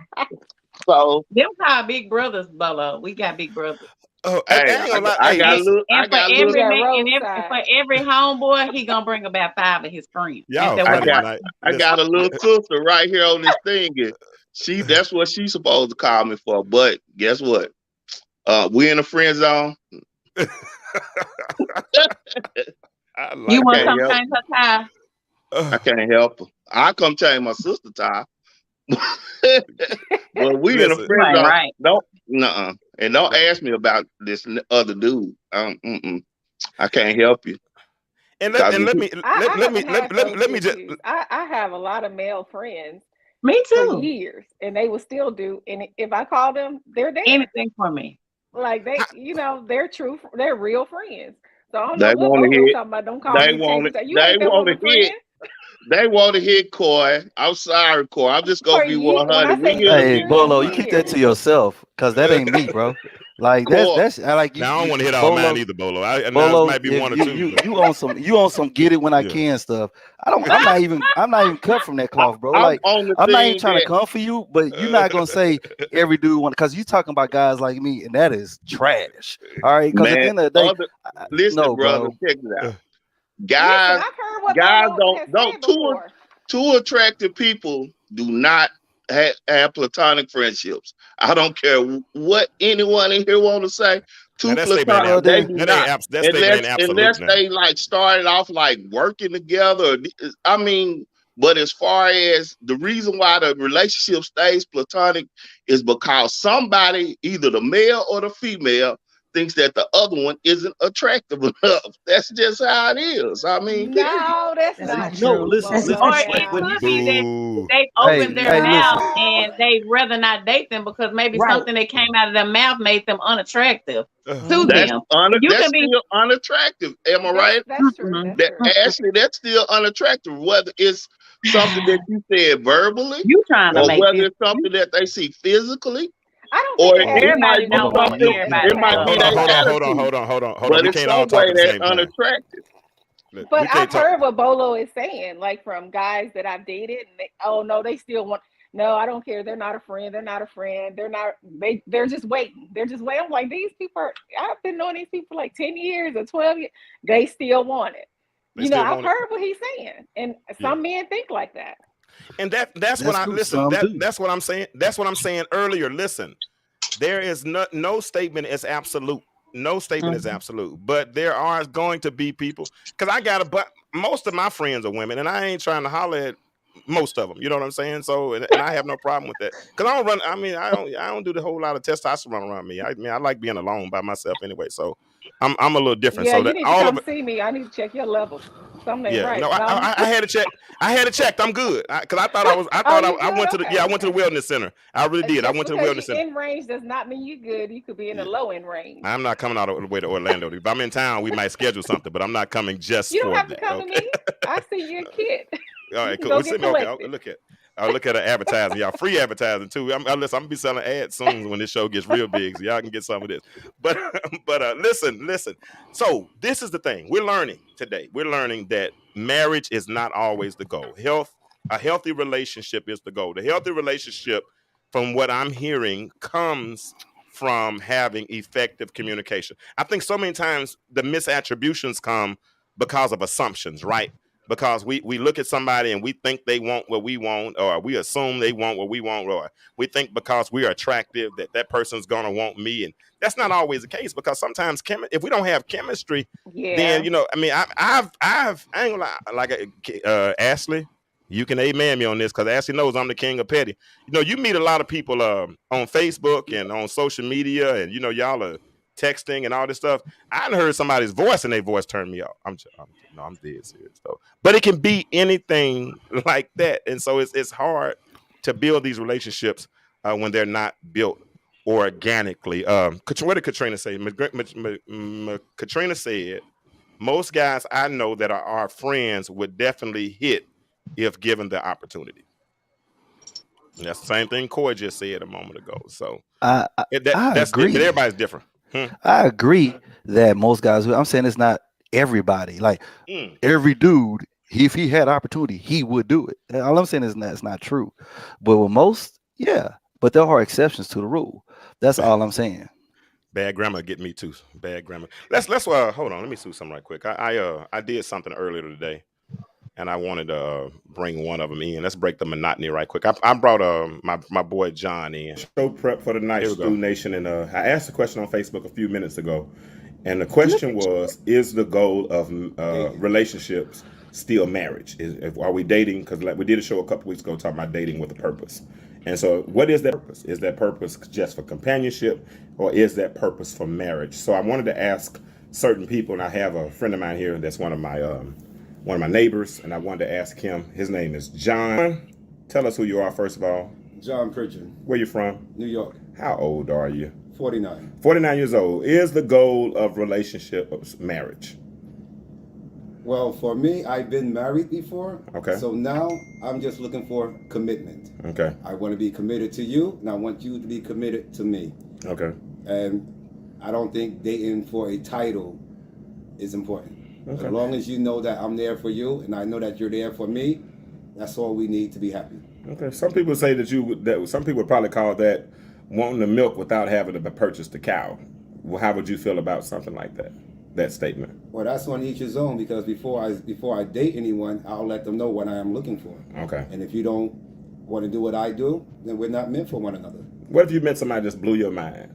E: So
F: Them call big brothers, Bolo. We got big brothers.
A: Oh, I
E: hey,
A: ain't gonna lie.
E: I
A: Hey,
E: got a
A: listen,
E: little. I
F: And for
E: got a
B: You
E: little.
F: every
B: got
F: man,
B: roadside.
F: for every homeboy, he gonna bring about 5 of his friends.
A: y'all
F: Ain't that
E: I
F: what
A: funny
E: got.
F: Mark?
A: tonight.
E: I
A: Listen,
E: got a little sister right here on this thing. And that's what she's supposed to call me for. But guess what? We in the friend zone.
A: I
F: You
A: like
E: I
F: want to
E: can't
A: that.
F: come
E: help.
F: change her tire?
E: I can't help her. I come change my sister tie. But we in a
A: Listen,
F: You
E: friend
F: ain't
E: zone.
F: right.
E: Don't and don't ask me about this other dude. I can't help you.
A: and
E: Cause
A: let me
B: I
A: let me
B: haven't had those
A: let me just.
B: issues. I have a lot of male friends
F: Me
B: for
F: too.
B: years, and they will still do. And if I call them, they're there.
F: Anything for me.
B: Like they, they're real friends. So I don't know
E: they
B: what
E: want to
B: Bolo
E: hit.
B: talking about. Don't call
E: They
B: me
E: want
B: change
E: it.
B: the time. You
E: They
B: ain't that
E: want to
B: woman friend
E: hit. They want to hit Coy. I'm sorry, Coy. I'm just gonna
B: for
E: be
B: years. When
E: 100.
B: I
E: We
B: say
E: in a
C: Hey,
B: years,
C: Bolo, you keep that
B: years.
C: to yourself, cause that ain't me, bro. Like
E: Coy.
C: I like
A: Now I don't
C: you
A: want to hit all mine
C: Bolo.
A: either, Bolo. And now this
C: Bolo,
A: might be
C: if
A: one or two, but
C: you on some get it when I
A: yeah.
C: can stuff. I'm not even cut from that cloth, bro.
E: I'm
C: Like
E: on the
C: I'm not even
E: thing
C: trying to
E: that
C: come for you, but you're not gonna say every dude want because you talking about guys like me, and that is trash. All right, because at the
E: man.
C: end of the day,
E: Listen,
C: no,
E: brother.
C: bro.
E: Check it out.
B: Listen,
E: Guys,
B: I've heard what
E: guys
B: Bolo
E: don't
B: has
E: don't
B: said before.
E: two attractive people do not have platonic friendships. I don't care what anyone in here want to say.
A: Now
E: Two
A: that statement
E: platonic,
C: Well,
A: ain't
E: they
C: then
E: do not.
A: that statement ain't absolute
E: Unless
A: now.
E: they like started off like working together. I mean, but as far as the reason why the relationship stays platonic is because somebody, either the male or the female, thinks that the other one isn't attractive enough. That's just how it is. I mean, period.
B: No, that's
D: That's
B: not
D: not
C: no,
B: true,
D: true.
C: listen,
D: That's
B: Bolo.
D: not
F: Or
C: listen.
F: it
D: true.
C: What
F: could
C: he's
F: be that
A: Boo.
F: they open their
C: hey, listen.
F: mouth
B: No.
F: and they rather not date them because maybe
D: Right.
F: something that came out of their mouth made them unattractive to
D: Mhm.
E: That's
F: them. You
E: that's
F: can be
E: still unattractive. Am I right?
B: That's true.
F: mm-mm,
B: That's
E: That
B: true.
E: actually that's still unattractive. Whether it's something that you said verbally,
F: you trying to
E: or
F: make
E: whether
F: this.
E: it's something that they see physically,
B: I don't think
E: or
B: it has
E: it
B: anything
F: Everybody
B: to
E: might be
B: do
F: don't
B: with
F: want
B: what
F: to hear
E: something.
B: he has
F: about
E: It
F: it
E: might
B: said.
E: be
F: though.
E: their attitude,
A: Hold on.
E: but
A: We
E: it's
A: can't all
E: some
A: talk
E: way
A: at the
E: that's
A: same time.
E: unattractive.
A: We
B: But
A: can't
B: I've
A: talk.
B: heard what Bolo is saying, like from guys that I've dated, and oh no, they still want. No, I don't care. They're not a friend. They're not a friend. They're not. They're just waiting. They're just waiting. I'm like, these people are. I've been knowing these people for like 10 years or 12 years. They still want it.
A: They still
B: I've
A: want it.
B: heard what he's saying, and
A: Yeah.
B: some men think like that.
A: And that's what
C: That's
A: I
C: true.
A: listen.
C: Some do.
A: That's what I'm saying. That's what I'm saying earlier. Listen, there is no statement is absolute. No statement is
F: Mhm.
A: absolute. But there are going to be people because I got but most of my friends are women, and I ain't trying to holler at most of them. You know what I'm saying? So and I have no problem with that. Because I don't run, I mean, I don't do the whole lot of testosterone around me. I mean I like being alone by myself anyway. So I'm a little different.
B: Yeah,
A: So
B: you
A: that
B: need to
A: all of
B: come
A: it.
B: see me. I need to check your levels. Something
A: Yeah,
B: right.
A: no,
B: No.
A: I had to check. I had it checked. I'm good because I thought I was. I thought
B: you
A: I went to
B: good?
A: the.
B: Okay,
A: Yeah, I went to the
B: okay.
A: wellness center. I really did. I
B: Just
A: went to the
B: because
A: wellness
B: you're
A: center.
B: in range does not mean you good. You could be in the
A: Yeah.
B: low end range.
A: I'm not coming all the way to Orlando. If I'm in town, we might schedule something, but I'm not coming just
B: You don't
A: for
B: have to
A: that.
B: come to
A: Okay.
B: me. I see you a kid.
A: All
B: You
A: right,
B: can
A: cool.
B: go
A: Send
B: get
A: me okay.
B: collected.
A: I'll look at an advertising. Y'all free advertising too. Listen, I'm gonna be selling ads soon when this show gets real big, so y'all can get some of this. But listen. So this is the thing we're learning today. We're learning that marriage is not always the goal. A healthy relationship is the goal. The healthy relationship, from what I'm hearing, comes from having effective communication. I think so many times the misattributions come because of assumptions, right? Because we look at somebody and we think they want what we want, or we assume they want what we want, or we think because we are attractive that person's gonna want me, and that's not always the case. Because sometimes if we don't have chemistry, then
B: Yeah.
A: I mean, I ain't gonna lie, like Ashley, you can amen me on this because Ashley knows I'm the king of petty. You meet a lot of people on Facebook and on social media, and y'all are texting and all this stuff. I done heard somebody's voice and their voice turned me off. I'm dead serious though. But it can be anything like that, and so it's hard to build these relationships when they're not built organically. What did Katrina say? Katrina said most guys I know that are our friends would definitely hit if given the opportunity. And that's the same thing Coy just said a moment ago. So
C: I
A: that's but
C: agree.
A: everybody's different.
C: I agree that most guys. I'm saying it's not everybody. Like every dude, if he had opportunity, he would do it. All I'm saying is that's not true. But with most, yeah. But there are exceptions to the rule. That's all I'm saying.
A: Bad grammar get me too. Bad grammar. Let's hold on. Let me do something right quick. I did something earlier today, and I wanted to bring one of them in. Let's break the monotony right quick. I brought my boy John in. Show prep for the night, Stu Nation, and I asked a question on Facebook a few minutes ago, and the question was: is the goal of relationships still marriage? Are we dating? Because we did a show a couple weeks ago talking about dating with a purpose. And so, what is that purpose? Is that purpose just for companionship, or is that purpose for marriage? So, I wanted to ask certain people, and I have a friend of mine here that's one of my neighbors, and I wanted to ask him. His name is John. Tell us who you are, first of all.
G: John Pritchard.
A: Where you from?
G: New York.
A: How old are you?
G: 49.
A: 49 years old. Is the goal of relationship marriage?
G: Well, for me, I've been married before.
A: Okay.
G: So now I'm just looking for commitment.
A: Okay.
G: I want to be committed to you, and I want you to be committed to me.
A: Okay.
G: And I don't think dating for a title is important. Okay. As long as you know that I'm there for you, and I know that you're there for me, that's all we need to be happy.
A: Okay. Some people say that some people would probably call that wanting the milk without having to purchase the cow. Well, how would you feel about something like that? That statement?
G: Well, that's on each his own, because before I date anyone, I'll let them know what I am looking for.
A: Okay.
G: And if you don't want to do what I do, then we're not meant for one another.
A: What if you met somebody just blew your mind,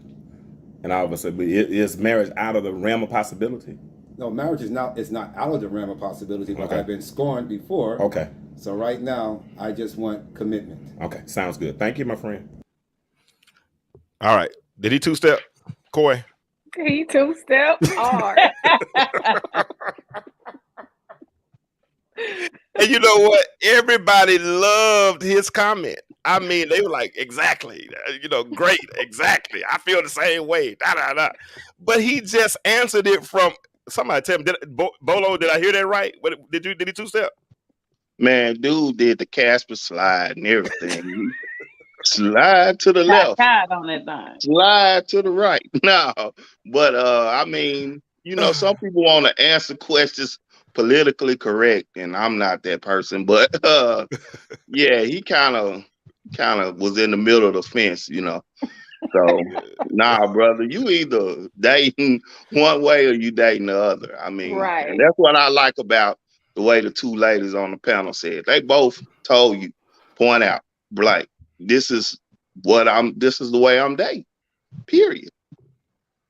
A: and all of a sudden, is marriage out of the realm of possibility?
G: No, marriage is not out of the realm of possibility, but
A: Okay.
G: I've been scorned before.
A: Okay.
G: So right now, I just want commitment.
A: Okay, sounds good. Thank you, my friend. All right. Did he two-step, Coy?
B: He two-step hard.
A: And you know what? Everybody loved his comment. I mean, they were like, exactly. Great, exactly. I feel the same way. Da, da, da. But he just answered it from somebody. Tell me, Bolo, did I hear that right? Did he two-step?
E: Man, dude did the Casper slide and everything. Slide to the left.
F: On that thing.
E: Slide to the right. No, but I mean, some people want to answer questions politically correct, and I'm not that person. But yeah, he kind of was in the middle of the fence, So, nah, brother, you either dating one way or you dating the other. I mean,
B: right.
E: And that's what I like about the way the two ladies on the panel said. They both told you, point out, like, this is the way I'm dating. Period.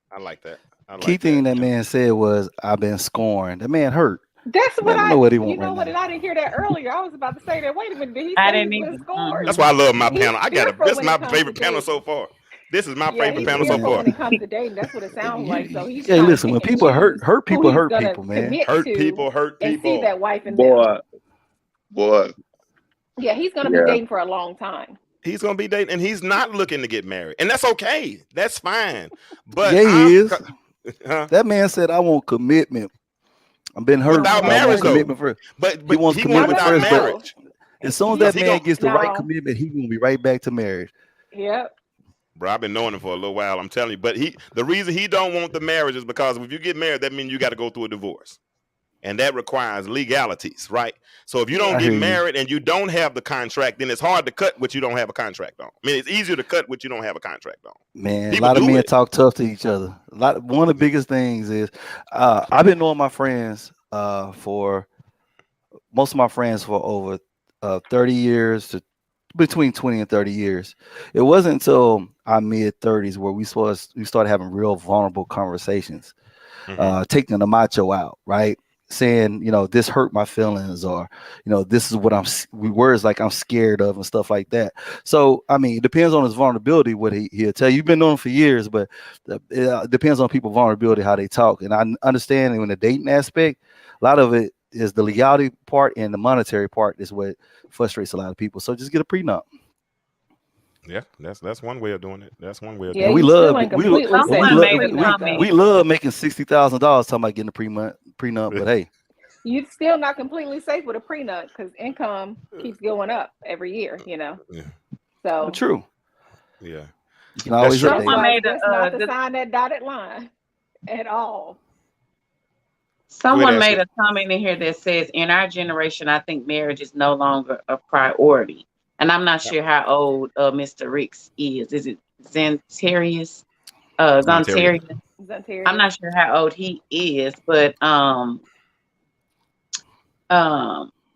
A: I like that.
C: Key thing that man said was, "I've been scorned." The man hurt.
B: That's what
C: I know what he want.
B: You know what? And I didn't hear that earlier. I was about to say that. Wait a minute. Did he say
F: I didn't
B: he
F: even
B: was scorned?
A: That's why I love my panel. This is my favorite
B: to
A: panel so far. This is my
B: Yeah,
A: favorite
B: he's
A: panel so
B: fearful
A: far.
B: when it comes to dating. That's what it sounds like. So he's
C: Hey,
B: trying to
C: listen,
B: pick
C: when
B: and
C: people
B: choose
C: hurt
B: who
C: people
B: he's
C: hurt
B: gonna
C: people, man.
B: commit
A: Hurt
B: to
A: people, hurt
B: and see
A: people.
B: that wife in them.
E: Boy.
B: Yeah, he's gonna be
E: Yeah.
B: dating for a long time.
A: He's gonna be dating, and he's not looking to get married, and that's okay. That's fine. But
C: Yeah, he is.
A: huh?
C: That man said, "I want commitment. I've been
B: He don't
C: hurt,
A: Without
B: want
C: but I
B: no
C: want
A: marriage though.
C: commitment
B: marriage.
C: first.
A: But
C: He wants
A: he want it
B: No,
C: commitment
B: no,
A: without
C: first, but
B: no.
A: marriage
C: as soon as
B: He,
C: that
A: because he
C: man
A: gonna.
C: gets the right
B: no.
C: commitment, he gonna be right back to marriage."
B: Yep.
A: Bro, I've been knowing him for a little while. I'm telling you. But the reason he don't want the marriage is because if you get married, that means you got to go through a divorce, and that requires legalities, right? So if you don't
C: I
B: Yeah.
A: get
C: hear you.
A: married and you don't have the contract, then it's hard to cut what you don't have a contract on. I mean, it's easier to cut what you don't have a contract on.
C: Man, a
A: People
C: lot of
A: do
C: men
A: it.
C: talk tough to each other. One of the biggest things is I've been knowing my friends for most of my friends for over 30 years to between 20 and 30 years. It wasn't until our mid 30s where we started having real vulnerable conversations, taking the macho out, right? Saying, this hurt my feelings, or, this is what words like I'm scared of and stuff like that. So, I mean, it depends on his vulnerability, what he'll tell you. You've been knowing for years, but it depends on people's vulnerability, how they talk. And I understand in the dating aspect, a lot of it is the legality part, and the monetary part is what frustrates a lot of people. So just get a prenup.
A: Yeah, that's one way of doing it. That's one way of
B: Yeah,
C: And
A: doing
C: we
B: you
A: it.
B: still
C: love
B: ain't
C: we lo-
B: completely
C: and we
B: safe
F: Someone
B: with a
C: love
F: made a
C: we
B: prenup though.
F: comment.
C: we love making $60,000 talking about getting a prenup, but hey,
B: You still not completely safe with a prenup because income keeps going up every year,
A: Yeah,
B: So
C: true.
A: yeah,
C: You can
A: that's
C: always
A: true.
C: update
F: Someone
C: it.
B: Trump-wise,
F: made
B: best
F: a
B: not to sign that dotted line at all.
A: Go ahead,
F: someone
A: Ashley.
F: made a comment in here that says, in our generation, I think marriage is no longer a priority. And I'm not sure how old Mr. Ricks is. Is it Zantarius?
A: Ontario.
F: Zontarius? I'm
B: Zantarius.
F: not sure how old he is, but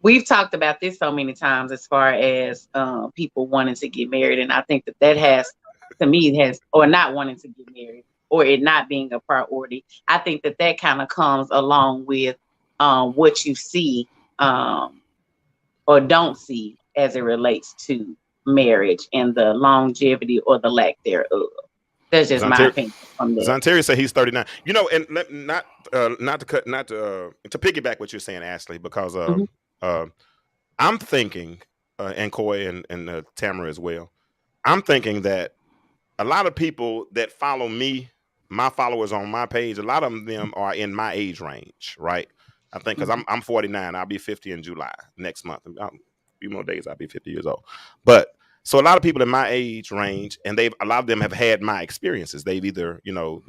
F: we've talked about this so many times as far as people wanting to get married, and I think that has, to me, or not wanting to get married, or it not being a priority. I think that kind of comes along with what you see or don't see as it relates to marriage and the longevity or the lack thereof. That's just my
A: Zontario,
F: opinion on that.
A: Zontario said he's 39. And not to piggyback what you're saying, Ashley, because
F: Mhm.
A: I'm thinking, and Coy and Tamara as well. I'm thinking that a lot of people that follow me, my followers on my page, a lot of them are in my age range, right? I think because I'm 49, I'll be 50 in July next month. A few more days, I'll be 50 years old. But so a lot of people in my age range, and a lot of them have had my experiences. They've either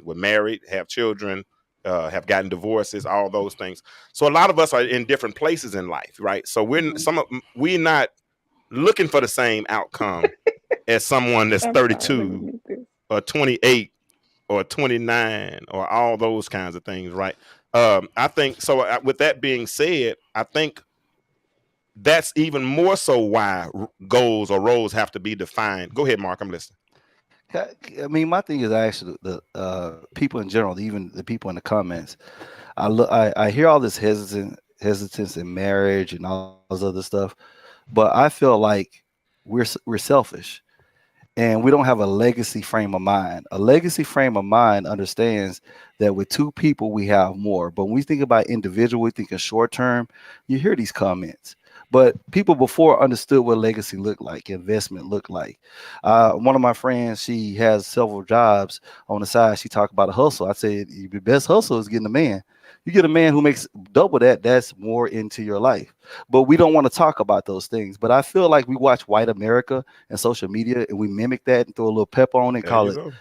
A: were married, have children, have gotten divorces, all those things. So a lot of us are in different places in life, right? So we're not looking for the same outcome as someone that's
B: I'm sorry, let me
A: 32
B: mute this.
A: or 28 or 29 or all those kinds of things, right? I think so. With that being said, I think that's even more so why goals or roles have to be defined. Go ahead, Mark. I'm listening.
C: I mean, my thing is actually the people in general, even the people in the comments. I hear all this hesitance in marriage and all this other stuff, but I feel like we're selfish, and we don't have a legacy frame of mind. A legacy frame of mind understands that with two people we have more. But when we think about individual, we think of short term. You hear these comments, but people before understood what legacy looked like, investment looked like. One of my friends, she has several jobs on the side. She talked about a hustle. I said, your best hustle is getting a man. You get a man who makes double that, that's more into your life. But we don't want to talk about those things. But I feel like we watch white America and social media, and we mimic that and throw a little pepper on it,
A: There
C: call
A: you
C: it
A: go.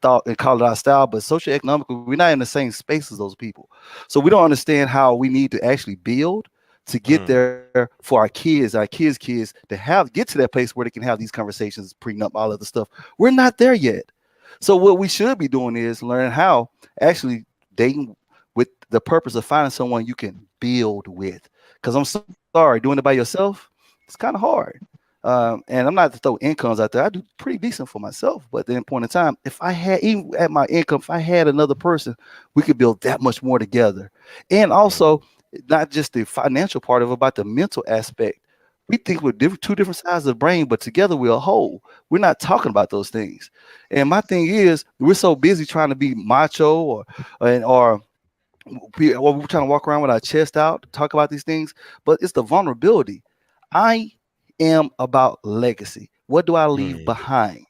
C: thought and call it our style. But socioeconomically, we're not in the same space as those people. So we don't understand how we need to actually build to get there for our kids to get to that place where they can have these conversations, prenup, all of the stuff. We're not there yet. So what we should be doing is learning how actually dating with the purpose of finding someone you can build with. Because I'm sorry, doing it by yourself, it's kind of hard. And I'm not to throw incomes out there. I do pretty decent for myself, but at the point in time, if I had, even at my income, if I had another person, we could build that much more together. And also, not just the financial part of it, about the mental aspect. We think we're two different sides of the brain, but together we're a whole. We're not talking about those things. And my thing is, we're so busy trying to be macho or we're trying to walk around with our chest out, talk about these things, but it's the vulnerability. I am about legacy. What do I leave behind?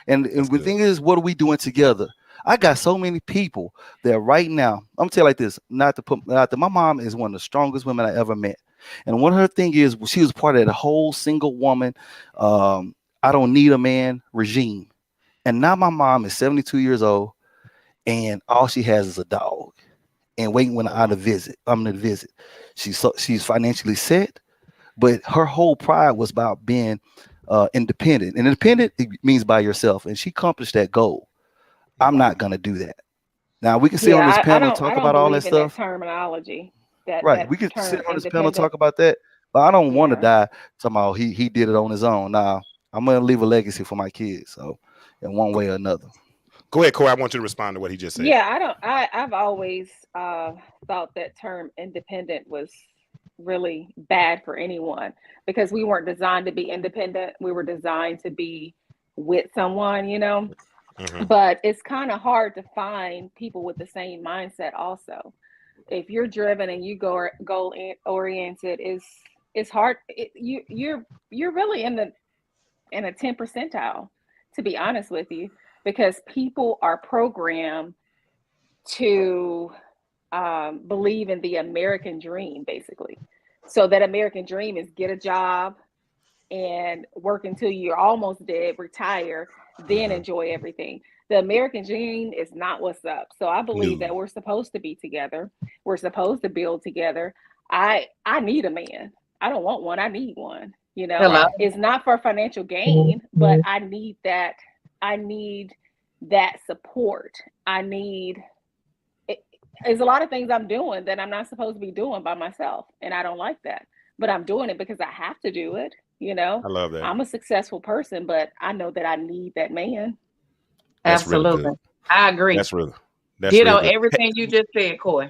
C: And the thing is, what are we doing together? I got so many people that right now, I'm gonna tell you like this, my mom is one of the strongest women I ever met. And one of her thing is she was part of the whole single woman, I don't need a man regime. And now my mom is 72 years old and all she has is a dog and waiting when I'm to visit. She's financially set, but her whole pride was about being independent. And independent it means by yourself, and she accomplished that goal. I'm not gonna do that. Now we can sit on this
B: Yeah,
C: panel and
B: I
C: talk
B: don't
C: about all that
B: believe in that
C: stuff.
B: terminology.
C: Right.
B: That
C: We could sit
B: term
C: on this panel and talk
B: independent.
C: about that, but I don't want to
B: Yeah.
C: die somehow. He did it on his own. Nah, I'm gonna leave a legacy for my kids. So in one way or another.
A: Go ahead, Corey. I want you to respond to what he just said.
B: Yeah, I've always thought that term independent was really bad for anyone because we weren't designed to be independent. We were designed to be with someone, you know. But it's kind of hard to find people with the same mindset also. If you're driven and you go goal oriented, it's hard. You're really in a 10 percentile, to be honest with you, because people are programmed to believe in the American dream, basically. So that American dream is get a job and work until you're almost dead, retire, then enjoy everything. The American dream is not what's up. So I believe that we're supposed to be together. We're supposed to build together. I need a man. I don't want one. I need one. You know,
F: Hello.
B: it's not for financial gain, but I need that. I need that support. I need. There's a lot of things I'm doing that I'm not supposed to be doing by myself, and I don't like that. But I'm doing it because I have to do it. You know,
A: I love that.
B: I'm a successful person, but I know that I need that man.
A: That's really
F: Absolutely.
A: good.
F: I agree.
A: That's real
F: Ditto
A: good.
F: everything you just said, Coy.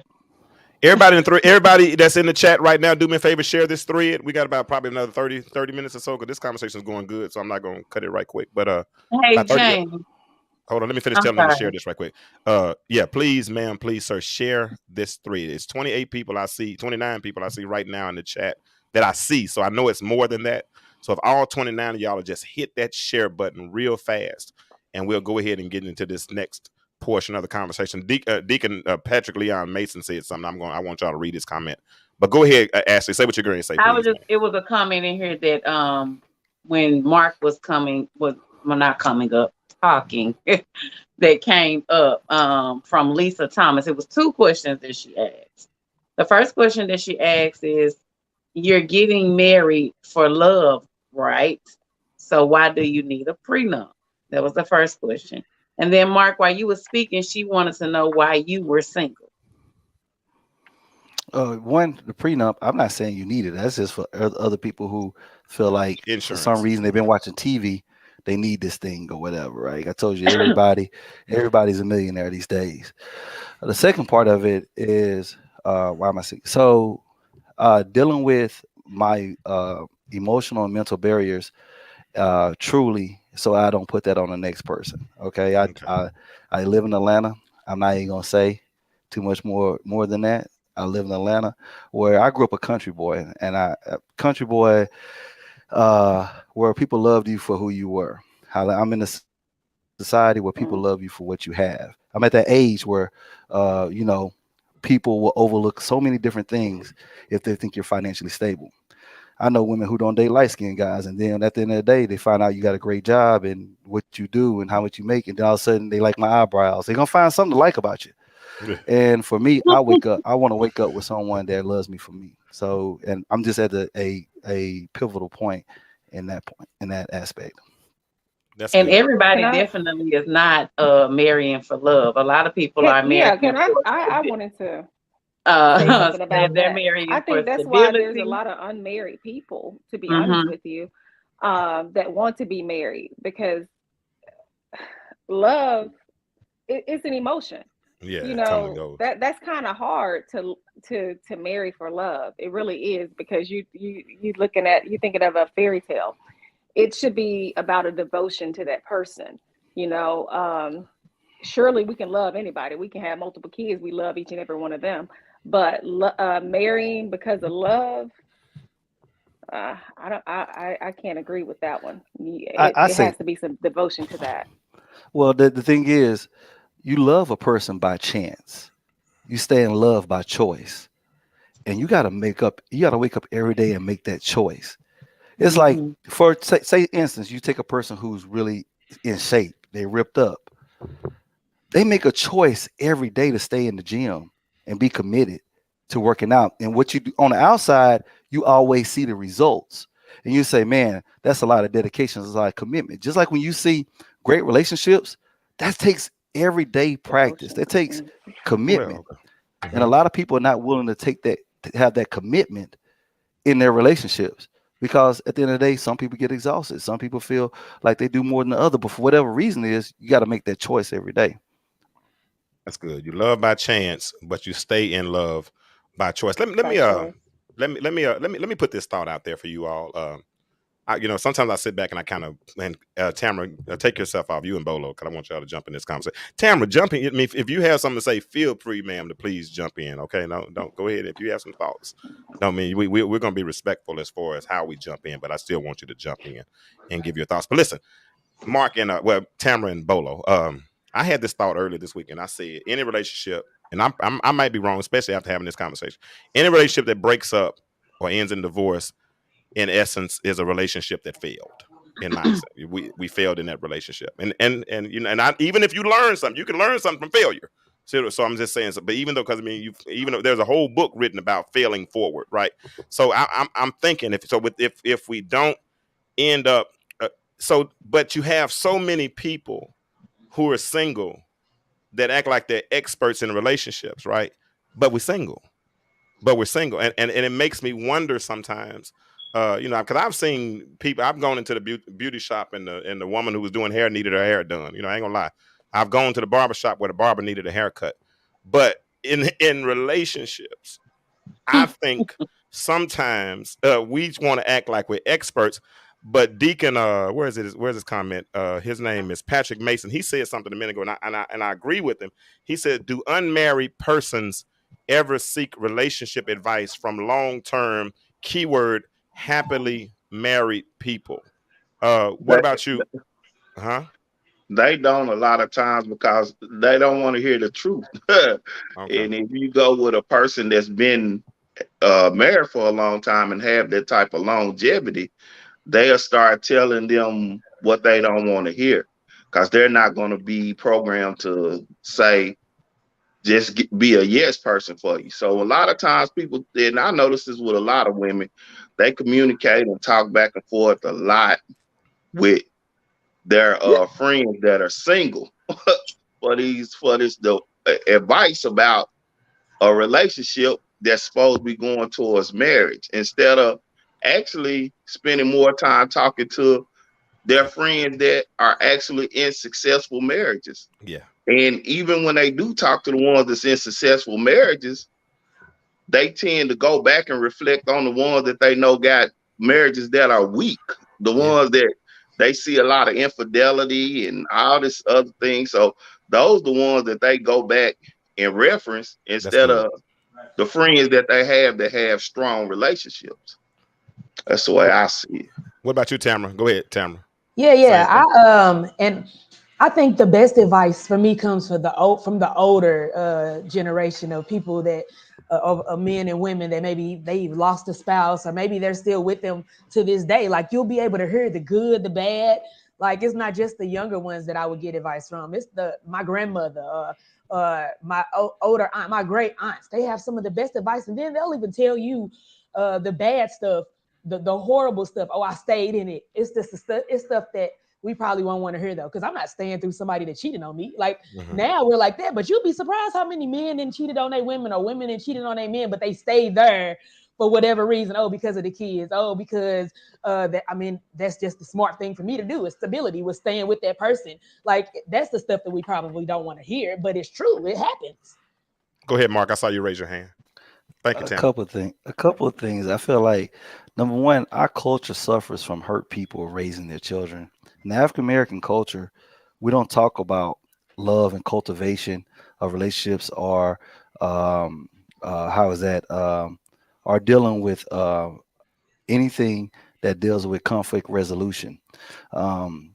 A: Everybody that's in the chat right now, do me a favor, share this thread. We got about probably another 30 minutes or so because this conversation is going good, so I'm not going to cut it right quick. But
F: Hey,
A: about 30.
F: James.
A: Hold on, let me finish
F: I'm
A: telling them to
F: sorry.
A: share this right quick. Yeah, please, ma'am, please, sir, share this thread. It's 28 people I see, 29 people I see right now in the chat that I see. So I know it's more than that. So if all 29 of y'all just hit that share button real fast, and we'll go ahead and get into this next portion of the conversation. Deacon Patrick Leon Mason said something. I want y'all to read his comment. But go ahead, Ashley, say what you're going to say, please.
F: It was a comment in here that when Mark was not coming up, talking, that came up from Lisa Thomas. It was two questions that she asked. The first question that she asked is, you're getting married for love, right? So why do you need a prenup? That was the first question. And then Mark, while you were speaking, she wanted to know why you were single.
C: One, the prenup, I'm not saying you need it. That's just for other people who feel like
A: Insurance.
C: For some reason they've been watching TV, they need this thing or whatever, right? I told you, everybody's a millionaire these days. The second part of it is why am I single? So dealing with my emotional and mental barriers truly, so I don't put that on the next person. Okay. I live in Atlanta. I'm not even gonna say too much more than that. I live in Atlanta, where I grew up a country boy, and where people loved you for who you were. I'm in a society where people love you for what you have. I'm at that age where, people will overlook so many different things if they think you're financially stable. I know women who don't date light skinned guys, and then at the end of the day, they find out you got a great job and what you do and how much you make, and then all of a sudden they like my eyebrows. They're gonna find something to like about you. And for me, I want to wake up with someone that loves me for me. So, and I'm just at a pivotal point in that aspect.
A: That's
F: and
A: good.
F: everybody definitely is not marrying for love. A lot of people are marrying.
B: Yeah, I wanted to say something about
F: they're
B: that.
F: marrying
B: I think
F: for
B: that's why there's a lot of unmarried people, to be honest with you, that want to be married, because love it's an emotion.
A: Yeah,
B: You
A: it totally
B: know,
A: goes.
B: that's kind of hard to marry for love. It really is, because you thinking of a fairy tale. It should be about a devotion to that person. You know, surely we can love anybody. We can have multiple kids. We love each and every one of them. But marrying because of love, I don't. I can't agree with that one.
C: I
B: It
C: say,
B: has to be some devotion to that.
C: well, the thing is, you love a person by chance. You stay in love by choice. And you got to wake up every day and make that choice. It's like,
F: Mm-hmm.
C: for say instance, you take a person who's really in shape, they ripped up. They make a choice every day to stay in the gym and be committed to working out. And what you do on the outside, you always see the results. And you say, man, that's a lot of dedication, it's a lot of commitment. Just like when you see great relationships, that takes everyday practice.
B: Devotion.
C: That takes commitment.
A: Well,
C: And a
A: mhm.
C: lot of people are not willing to take that, to have that commitment in their relationships. Because at the end of the day, some people get exhausted. Some people feel like they do more than the other. But for whatever reason is, you got to make that choice every day.
A: That's good. You love by chance, but you stay in love by choice.
B: By choice.
A: Let me put this thought out there for you all. Sometimes I sit back and I kind of, and Tamara, take yourself off, you and Bolo, because I want y'all to jump in this conversation. Tamara, jump in. I mean, if you have something to say, feel free, ma'am, to please jump in. Okay, no, don't go ahead if you have some thoughts. No, I mean we're going to be respectful as far as how we jump in, but I still want you to jump in and give your thoughts. But listen, Mark and Tamara and Bolo. I had this thought earlier this week, and I said any relationship, and I might be wrong, especially after having this conversation. Any relationship that breaks up or ends in divorce, in essence, is a relationship that failed. In mindset, we failed in that relationship, and even if you learn something, you can learn something from failure. So I'm just saying. So, but even though, because I mean, even though there's a whole book written about failing forward, right? So I'm thinking if we don't end up, but you have so many people who are single that act like they're experts in relationships, right? But we're single and it makes me wonder sometimes, because I've seen people. I've gone into the beauty shop, and the woman who was doing hair needed her hair done. I ain't gonna lie. I've gone to the barber shop where the barber needed a haircut. But in relationships, I think sometimes we want to act like we're experts. But Deacon, where's his comment? His name is Patrick Mason. He said something a minute ago, and I agree with him. He said, "Do unmarried persons ever seek relationship advice from long-term, keyword, happily married people?" What
E: They,
A: about you? Huh?
E: they don't a lot of times because they don't want to hear the truth. And
A: Okay.
E: if you go with a person that's been married for a long time and have that type of longevity, they'll start telling them what they don't want to hear because they're not going to be programmed to say, just be a yes person for you. So a lot of times people, and I notice this with a lot of women, they communicate and talk back and forth a lot with their friends that are single for this the advice about a relationship that's supposed to be going towards marriage instead of actually spending more time talking to their friends that are actually in successful marriages.
A: Yeah.
E: And even when they do talk to the ones that's in successful marriages, they tend to go back and reflect on the ones that they know got marriages that are weak, the
A: Yeah.
E: ones that they see a lot of infidelity and all this other thing. So those the ones that they go back and reference
A: That's
E: instead
A: good.
E: of the friends that have strong relationships. That's the way I see it.
A: What about you, Tamara? Go ahead, Tamara.
D: Yeah,
A: Same
D: yeah.
A: thing.
D: And I think the best advice for me comes from the older generation of people that of men and women that maybe they've lost a spouse or maybe they're still with them to this day. Like you'll be able to hear the good, the bad. Like it's not just the younger ones that I would get advice from. It's my grandmother, my older aunt, my great aunts. They have some of the best advice, and then they'll even tell you the bad stuff, the horrible stuff. Oh, I stayed in it. It's stuff that we probably won't want to hear though, because I'm not staying through somebody that cheated on me. Like
A: Hmm.
D: now we're like that, but you'll be surprised how many men then cheated on their women or women and cheated on their men, but they stayed there for whatever reason. Oh, because of the kids. Oh, because that's just the smart thing for me to do. Is stability, was staying with that person. Like, that's the stuff that we probably don't want to hear, but it's true. It happens.
A: Go ahead, Mark. I saw you raise your hand. Thank you, Tamara.
C: A couple of things. I feel like number one, our culture suffers from hurt people raising their children. In the African American culture, we don't talk about love and cultivation of relationships, or how is that, or dealing with anything that deals with conflict resolution. Um,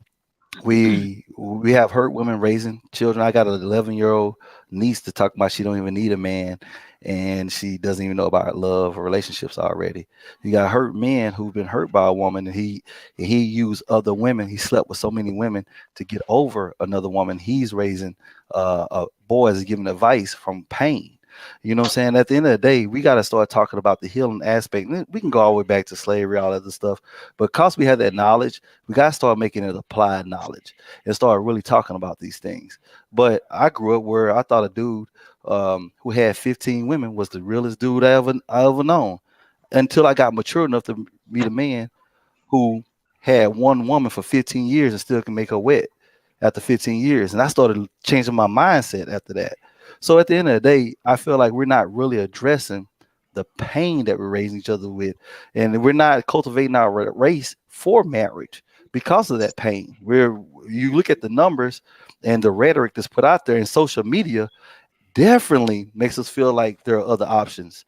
C: we have hurt women raising children. I got an 11-year-old niece to talk about she don't even need a man, and she doesn't even know about love or relationships already. You got hurt men who've been hurt by a woman, and he used other women. He slept with so many women to get over another woman. He's raising boys, giving advice from pain. You know what I'm saying? At the end of the day, we got to start talking about the healing aspect. We can go all the way back to slavery, all that other stuff. But because we have that knowledge, we got to start making it applied knowledge and start really talking about these things. But I grew up where I thought a dude who had 15 women was the realest dude I ever known, until I got mature enough to meet a man who had one woman for 15 years and still can make her wet after 15 years. And I started changing my mindset after that. So at the end of the day, I feel like we're not really addressing the pain that we're raising each other with, and we're not cultivating our race for marriage because of that pain. You look at the numbers and the rhetoric that's put out there in social media, definitely makes us feel like there are other options,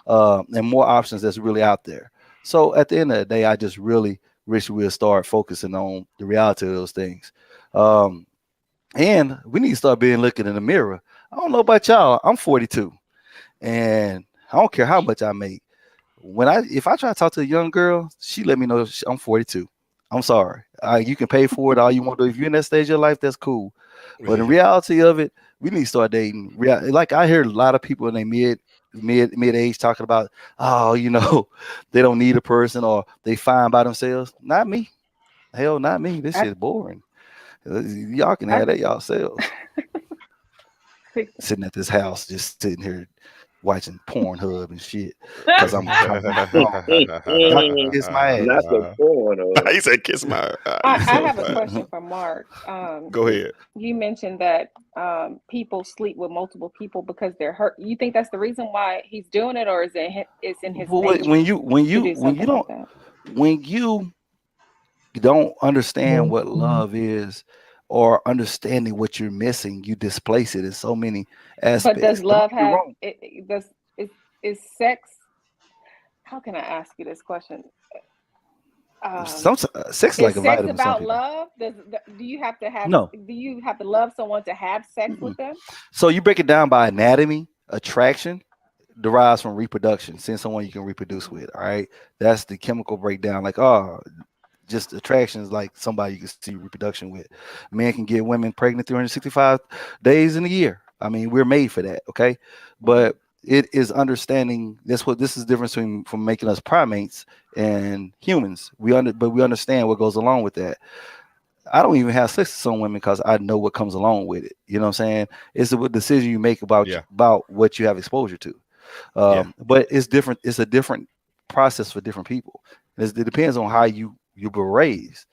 C: and more options that's really out there. So at the end of the day, I just really wish we'll start focusing on the reality of those things. And we need to start looking in the mirror. I don't know about y'all. I'm 42, and I don't care how much I make. If I try to talk to a young girl, she let me know I'm 42. I'm sorry. You can pay for it all you want to. If you're in that stage of your life, that's cool. But in reality of it, we need to start dating. Like, I hear a lot of people in their mid age talking about, oh, they don't need a person, or they fine by themselves. Not me. Hell, not me. This shit's boring. Y'all can have that yourselves. Sitting at this house, just sitting here watching Pornhub and shit, because I'm trying to y'all can kiss my
E: Not
C: ass.
E: the porn.
A: He said, "Kiss my."
B: I
A: He's so
B: have a
A: funny.
B: question for Mark.
A: Go ahead.
B: You mentioned that people sleep with multiple people because they're hurt. You think that's the reason why he's doing it, or is it's in his nature
C: When you
B: to do something like that?
C: when you don't understand what love is, or understanding what you're missing, you displace it in so many
B: But does
C: aspects. Don't
B: love
C: get me
B: have
C: wrong.
B: is sex? How can I ask you this question?
C: Some sex is
B: Is
C: like a
B: sex
C: vitamin. Some
B: about
C: people.
B: love? Do you have to have?
C: No.
B: Do you have to love someone to have sex with them?
C: So you break it down by anatomy. Attraction derives from reproduction. Seeing someone you can reproduce with. All right, that's the chemical breakdown. Like, just attraction is like somebody you can see reproduction with. Men can get women pregnant 365 days in a year. I mean, we're made for that. Okay, but it is understanding. That's what this is different from making us primates and humans. But we understand what goes along with that. I don't even have sex with some women because I know what comes along with it. You know what I'm saying? It's a decision you make about what you have exposure to. But it's different. It's a different process for different people. It depends on how you were raised.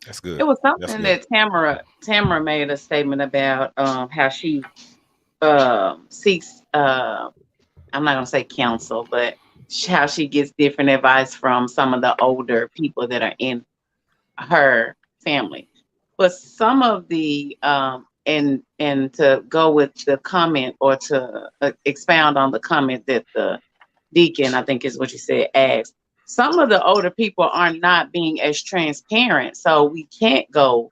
A: That's good.
F: It was something that Tamara made a statement about how she seeks. I'm not gonna say counsel, but how she gets different advice from some of the older people that are in her family. But some of the and to go with the comment, or to expound on the comment that the deacon, I think is what you said, asked. Some of the older people are not being as transparent, so we can't go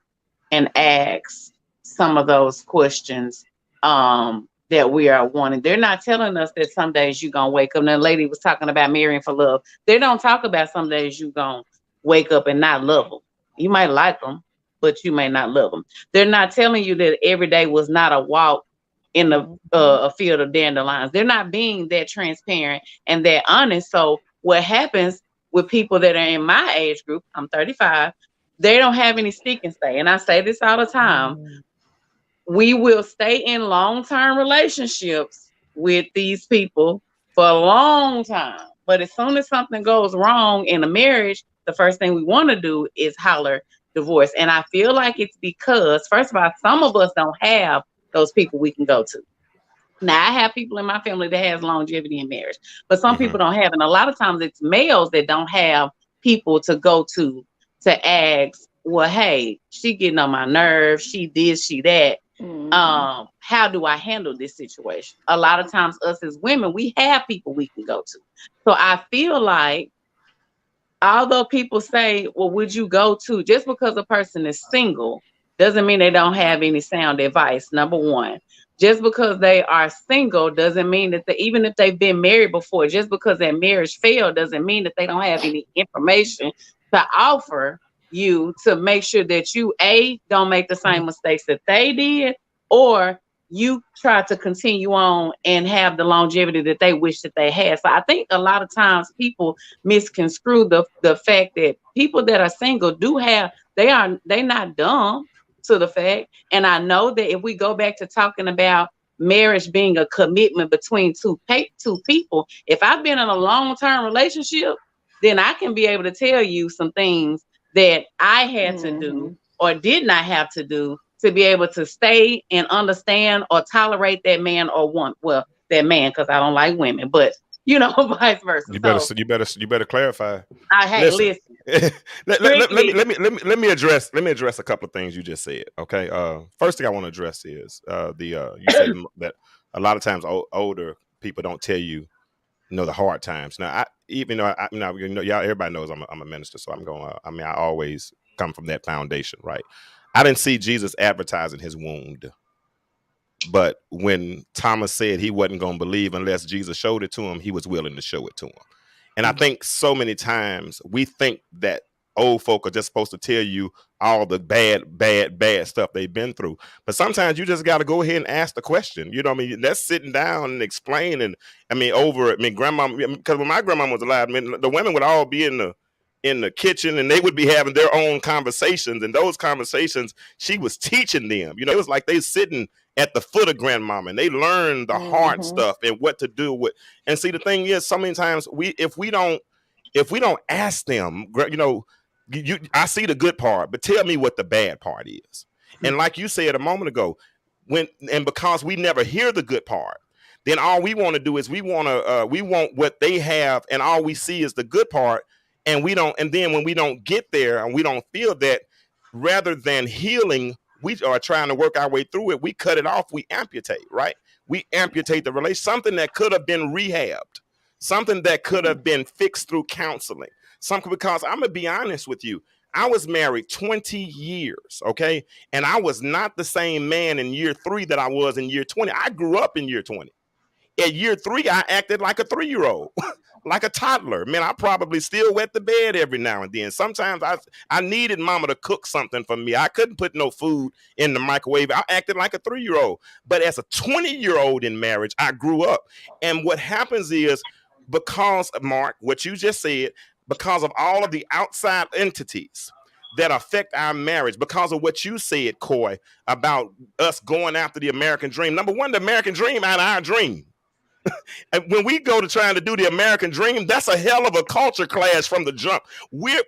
F: and ask some of those questions that we are wanting. They're not telling us that some days you're gonna wake up. And the lady was talking about marrying for love. They don't talk about some days you're gonna wake up and not love them. You might like them, but you may not love them. They're not telling you that every day was not a walk in a field of dandelions. They're not being that transparent and that honest. So what happens with people that are in my age group, I'm 35, they don't have any stick and stay. And I say this all the time. We will stay in long-term relationships with these people for a long time. But as soon as something goes wrong in a marriage, the first thing we want to do is holler divorce. And I feel like it's because, first of all, some of us don't have those people we can go to. Now, I have people in my family that has longevity in marriage, but some people don't have. And a lot of times it's males that don't have people to go to ask, well, hey, she getting on my nerves. She this, she that. How do I handle this situation? A lot of times us as women, we have people we can go to. So I feel like, although people say, well, would you go to, just because a person is single doesn't mean they don't have any sound advice. Number one, just because they are single doesn't mean that even if they've been married before, just because that marriage failed doesn't mean that they don't have any information to offer you to make sure that you don't make the same mistakes that they did, or you try to continue on and have the longevity that they wish that they had. So I think a lot of times people misconstrue the fact that people that are single do have, they're not dumb to the fact. And I know that if we go back to talking about marriage being a commitment between two people, if I've been in a long-term relationship, then I can be able to tell you some things that I had to do or did not have to do to be able to stay and understand or tolerate that man or want, well, that man, because I don't like women, but vice versa.
A: You better clarify.
F: Listen.
A: Let me address a couple of things you just said. Okay. First thing I want to address is you said that a lot of times older people don't tell you, the hard times. Now, y'all, everybody knows I'm a minister, so I always come from that foundation, right? I didn't see Jesus advertising his wound. But when Thomas said he wasn't going to believe unless Jesus showed it to him, he was willing to show it to him. And I think so many times we think that old folk are just supposed to tell you all the bad stuff they've been through. But sometimes you just got to go ahead and ask the question. You know what I mean? That's sitting down and explaining. Grandma, because when my grandma was alive, the women would all be in the kitchen and they would be having their own conversations. And those conversations, she was teaching them. It was like they sitting at the foot of grandmama and they learned the hard stuff and what to do with. And see, the thing is, so many times if we don't ask them, I see the good part, but tell me what the bad part is. And like you said a moment ago, because we never hear the good part, then all we want to do is we want what they have, and all we see is the good part. And then when we don't get there and we don't feel that, rather than healing, we are trying to work our way through it. We cut it off. We amputate, right? We amputate the relation, something that could have been rehabbed, something that could have been fixed through counseling. Because I'm gonna be honest with you, I was married 20 years, okay? And I was not the same man in year 3 that I was in year 20. I grew up in year 20. At year 3, I acted like a 3-year-old, like a toddler. Man, I probably still wet the bed every now and then. Sometimes I needed mama to cook something for me. I couldn't put no food in the microwave. I acted like a 3-year-old. But as a 20-year-old in marriage, I grew up. And what happens is, because of, Mark, what you just said, because of all of the outside entities that affect our marriage, because of what you said, Coy, about us going after the American dream. Number one, the American dream ain't our dream. And when we go to trying to do the American dream, that's a hell of a culture clash from the jump. We're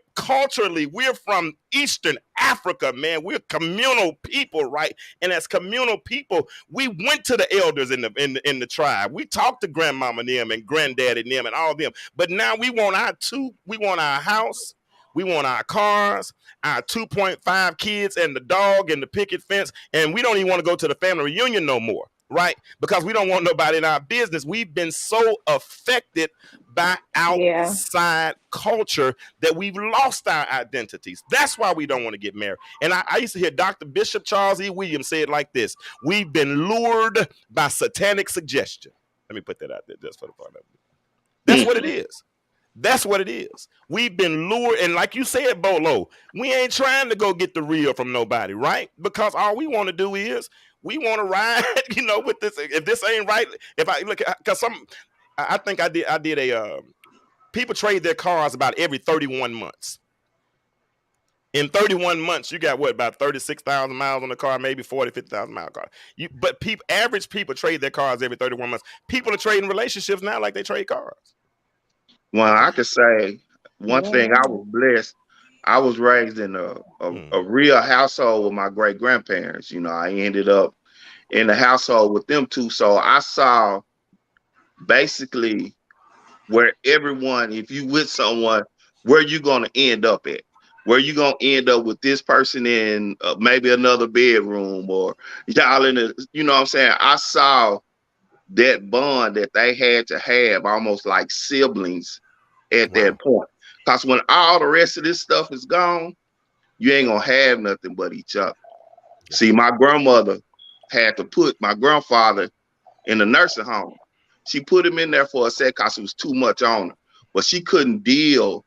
A: from Eastern Africa, man. We're communal people, right? And as communal people, we went to the elders in the tribe. We talked to grandmama and them and granddaddy and them and all of them. But now we want our house. We want our cars, our 2.5 kids and the dog and the picket fence. And we don't even want to go to the family reunion no more. Right? Because we don't want nobody in our business. We've been so affected by outside culture that we've lost our identities. That's why we don't want to get married. And I used to hear Dr. Bishop Charles E. Williams say it like this: we've been lured by satanic suggestion. Let me put that out there just for the part of it. That's what it is. That's what it is. We've been lured, and like you said, Bolo, we ain't trying to go get the real from nobody, right? Because all we want to do is we want to ride, with this. If this ain't right, if I look, because I think I did a. People trade their cars about every 31 months. In 31 months, you got what, about 36,000 miles on the car, maybe 40, 50,000 mile car. But average people trade their cars every 31 months. People are trading relationships now like they trade cars.
E: Well, I could say one thing. I was blessed. I was raised in a real household with my great grandparents. You know, I ended up in the household with them too. So I saw basically where everyone, if you with someone, where you gonna end up at, where you gonna end up with this person in maybe another bedroom or y'all in the, you know what I'm saying? I saw that bond that they had to have almost like siblings at that point. Because when all the rest of this stuff is gone, you ain't gonna have nothing but each other. See, my grandmother had to put my grandfather in the nursing home. She put him in there for a sec because it was too much on her. But she couldn't deal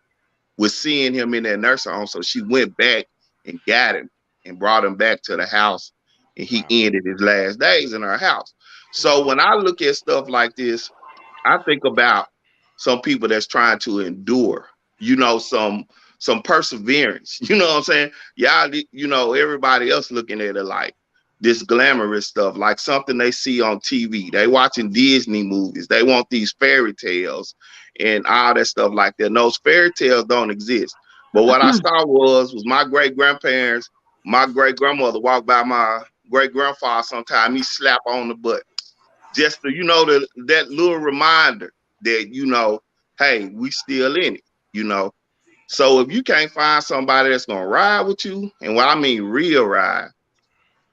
E: with seeing him in that nursing home. So she went back and got him and brought him back to the house. And he ended his last days in her house. So when I look at stuff like this, I think about some people that's trying to endure, you know, some perseverance. You know what I'm saying? Y'all, you know, everybody else looking at it like this glamorous stuff, like something they see on TV. They watching Disney movies. They want these fairy tales and all that stuff like that. And those fairy tales don't exist. But what I saw was my great grandparents, my great grandmother walked by my great grandfather sometime. He slap on the butt. Just to, you know, that little reminder that, you know, hey, we still in it, you know. So if you can't find somebody that's gonna ride with you, and what I mean real ride,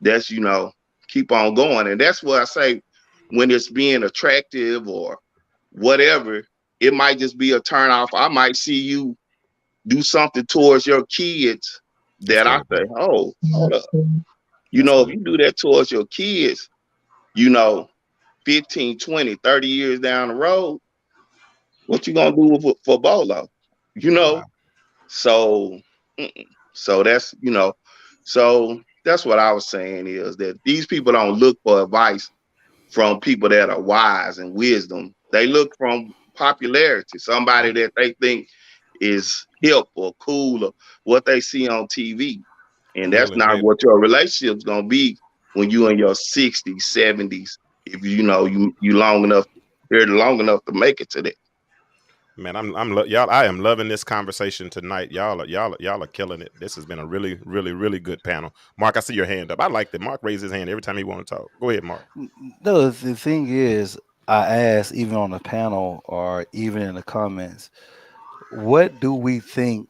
E: that's, you know, keep on going. And that's what I say when it's being attractive or whatever, it might just be a turn off. I might see you do something towards your kids that I say, oh, hold up. You know, if you do that towards your kids, you know, 15, 20, 30 years down the road, what you gonna do for Bolo? You know? So so that's, you know, so that's what I was saying is that these people don't look for advice from people that are wise and wisdom. They look from popularity, somebody that they think is hip or cool or what they see on TV. And that's not what your relationship's gonna be when you in your 60s, 70s, if you know you long enough, here long enough to make it to that.
A: Man, y'all. I am loving this conversation tonight. Y'all are killing it. This has been a really, really, really good panel. Mark, I see your hand up. I like that. Mark raised his hand every time he want to talk. Go ahead, Mark.
C: No, the thing is, I asked even on the panel or even in the comments, what do we think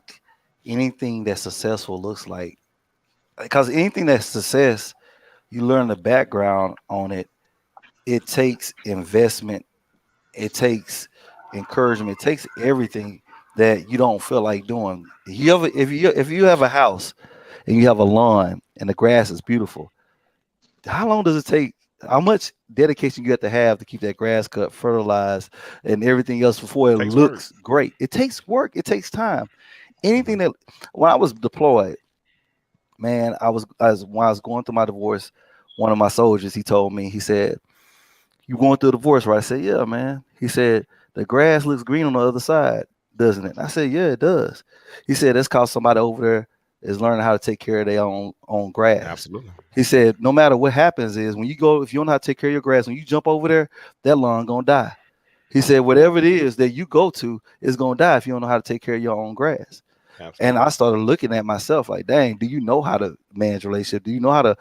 C: anything that's successful looks like? Because anything that's success, you learn the background on it. It takes investment. It takes encouragement. It takes everything that you don't feel like doing. If you have a house and you have a lawn and the grass is beautiful, how long does it take? How much dedication you have to keep that grass cut, fertilized, and everything else before it looks great? It takes work. It takes time. Anything that when I was deployed, man, when I was going through my divorce, one of my soldiers, he told me, he said, "You going through a divorce, right?" I said, "Yeah, man." He said, "The grass looks green on the other side, doesn't it?" I said, "Yeah, it does." He said, "That's because somebody over there is learning how to take care of their own grass."
A: Absolutely.
C: He said, "No matter what happens is when you go, if you don't know how to take care of your grass, when you jump over there, that lawn gonna die." He said, "Whatever it is that you go to is gonna die if you don't know how to take care of your own grass." Absolutely. And I started looking at myself like, dang, do you know how to manage a relationship? Do you know how to,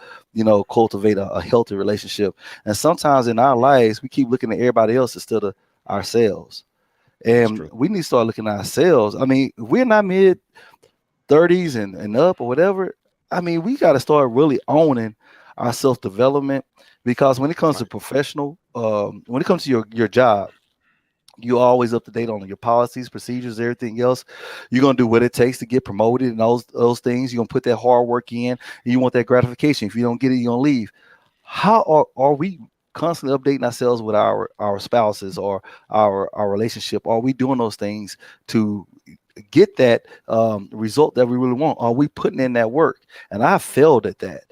C: cultivate a healthy relationship? And sometimes in our lives, we keep looking at everybody else instead of ourselves. And we need to start looking at ourselves. I mean, if we're not mid 30s and up or whatever, I mean, we got to start really owning our self-development, because when it comes to professional, when it comes to your job, you're always up to date on your policies, procedures, everything else. You're going to do what it takes to get promoted and those things. You're going to put that hard work in, and you want that gratification. If you don't get it, you're going to leave. How are we constantly updating ourselves with our spouses or our relationship? Are we doing those things to get that result that we really want? Are we putting in that work? And I failed at that.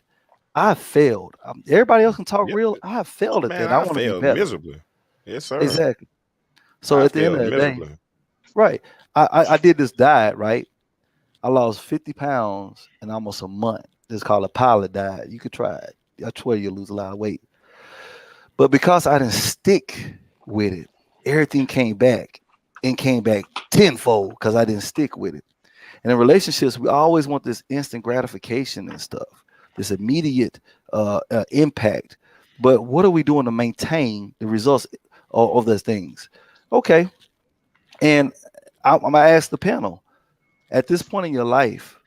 C: I failed. Everybody else can talk real. I failed at that. I want to be better.
A: Miserably. Yes, sir.
C: Exactly. So at the end of the day, right, I did this diet, right? I lost 50 pounds in almost a month. It's called a pilot diet. You could try it. I swear you'll lose a lot of weight. But because I didn't stick with it, everything came back tenfold because I didn't stick with it. And in relationships, we always want this instant gratification and stuff, this immediate impact. But what are we doing to maintain the results of those things? Okay. And I'm going to ask the panel, at this point in your life,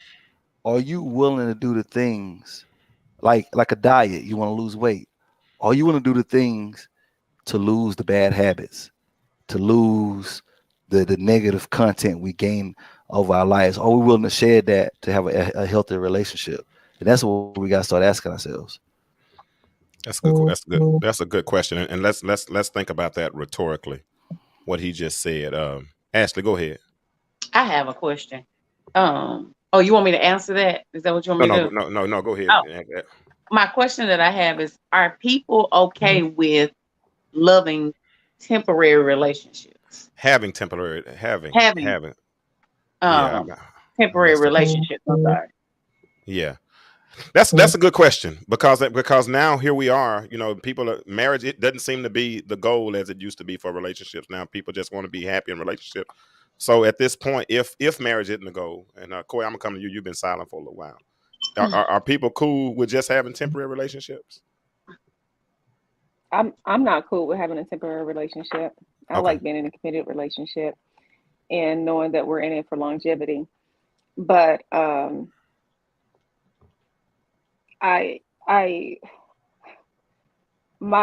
C: are you willing to do the things like a diet? You want to lose weight. Are you want to do the things to lose the bad habits, to lose the negative content we gain over our lives? Are we willing to share that to have a healthy relationship? And that's what we got to start asking ourselves.
A: That's good. That's good. That's a good question. And let's think about that rhetorically. What he just said. Ashley, go ahead.
F: I have a question. Oh, you want me to answer that? Is that what you want me to do?
A: No. Go ahead.
F: Oh, my question that I have is: are people okay with loving temporary relationships?
A: Having temporary, having. Yeah,
F: Temporary relationships. I'm sorry.
A: Yeah. That's a good question because now here we are, marriage, it doesn't seem to be the goal as it used to be for relationships. Now people just want to be happy in relationship. So at this point, if marriage isn't the goal, and Corey, I'm gonna come to you. You've been silent for a little while. Are people cool with just having temporary relationships?
B: I'm not cool with having a temporary relationship. I like being in a committed relationship and knowing that we're in it for longevity. But my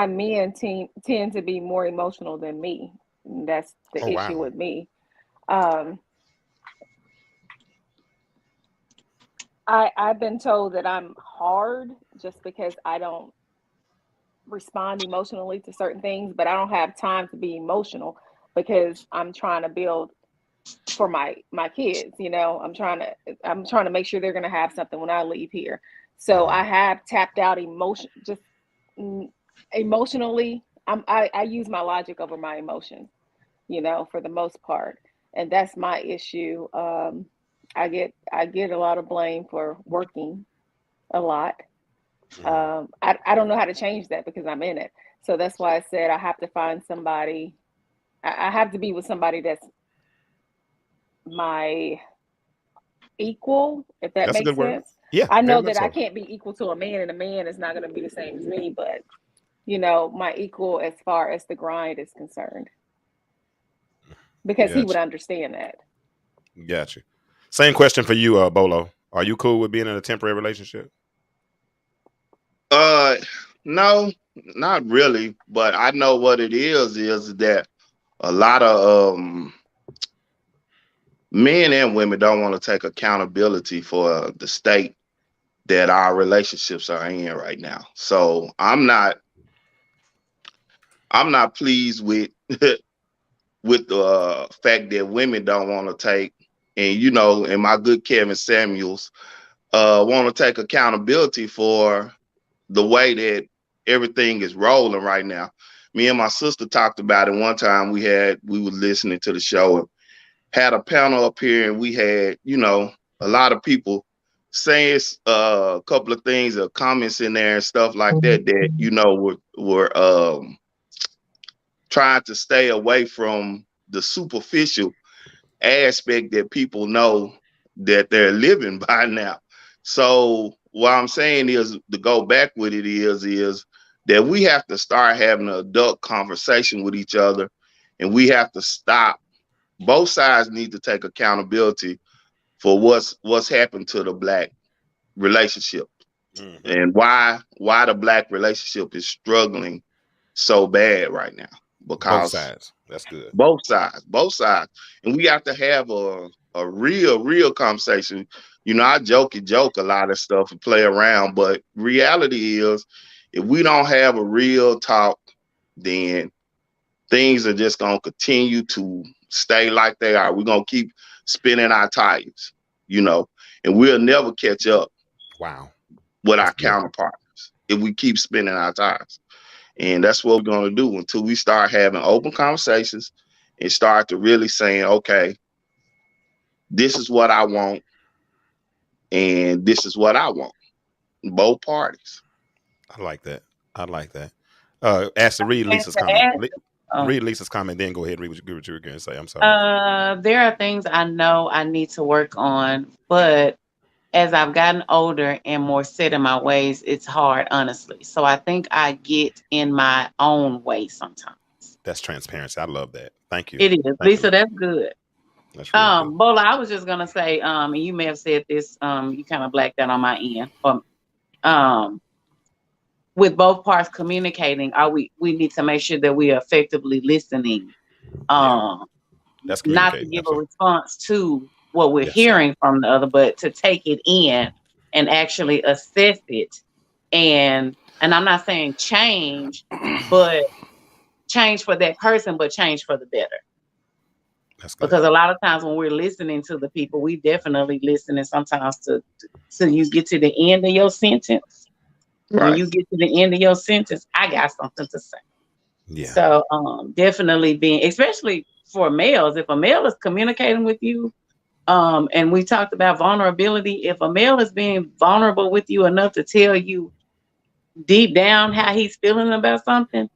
B: men tend to be more emotional than me. That's the issue with me. I've been told that I'm hard just because I don't respond emotionally to certain things, but I don't have time to be emotional because I'm trying to build for my kids. I'm trying to make sure they're going to have something when I leave here. So I have tapped out emotionally. I use my logic over my emotions, for the most part, and that's my issue. I get a lot of blame for working a lot. I don't know how to change that because I'm in it. So that's why I said I have to find somebody. I have to be with somebody that's my equal, if that
A: That's
B: makes
A: a good word.
B: sense.
A: Yeah,
B: I know
A: very much
B: that I
A: so.
B: can't be equal to a man, and a man is not going to be the same as me, but my equal as far as the grind is concerned, because he would understand that.
A: Gotcha. Same question for you, Bolo. Are you cool with being in a temporary relationship?
E: No, not really. But I know what it is that a lot of men and women don't want to take accountability for the state that our relationships are in right now. So I'm not pleased with with the fact that women don't want to take, and my good Kevin Samuels want to take accountability for the way that everything is rolling right now. Me and my sister talked about it one time. We were listening to the show and had a panel up here, and we had, a lot of people saying a couple of things or comments in there and stuff like that, were trying to stay away from the superficial aspect that people know that they're living by now. So what I'm saying is, to go back with it is that we have to start having an adult conversation with each other, and we have to stop. Both sides need to take accountability for what's happened to the Black relationship, and why the Black relationship is struggling so bad right now.
A: Both
E: Because
A: sides. That's good.
E: both sides, and we have to have a real conversation. I joke a lot of stuff and play around, but reality is, if we don't have a real talk, then things are just gonna continue to stay like they are. We're gonna keep spinning our tires, and we'll never catch up
A: Wow.
E: with
A: That's
E: our
A: good.
E: counterparts if we keep spinning our tires. And that's what we're going to do until we start having open conversations and start to really saying, okay, this is what I want. and this is what I want. Both parties.
A: I like that. I like that. Ashley, read Lisa's comment. Read Lisa's comment, then go ahead and read what you were going to say. I'm sorry.
F: There are things I know I need to work on, but as I've gotten older and more set in my ways, it's hard, honestly. So I think I get in my own way sometimes.
A: That's transparency. I love that. Thank you.
F: It is.
A: Thank
F: Lisa,
A: you.
F: that's good.
A: That's really good.
F: Bola, I was just gonna say, and you may have said this, you kind of blacked out on my end. With both parts communicating, we need to make sure that we are effectively listening.
A: That's
F: not to give a response to what we're hearing from the other, but to take it in and actually assess it. And I'm not saying change, but change for that person, but change for the better.
A: That's good.
F: Because a lot of times when we're listening to the people, we definitely listen, and sometimes to you get to the end of your sentence. Right. When you get to the end of your sentence, I got something to say. Yeah. So definitely being, especially for males, if a male is communicating with you, and we talked about vulnerability, if a male is being vulnerable with you enough to tell you deep down how he's feeling about something,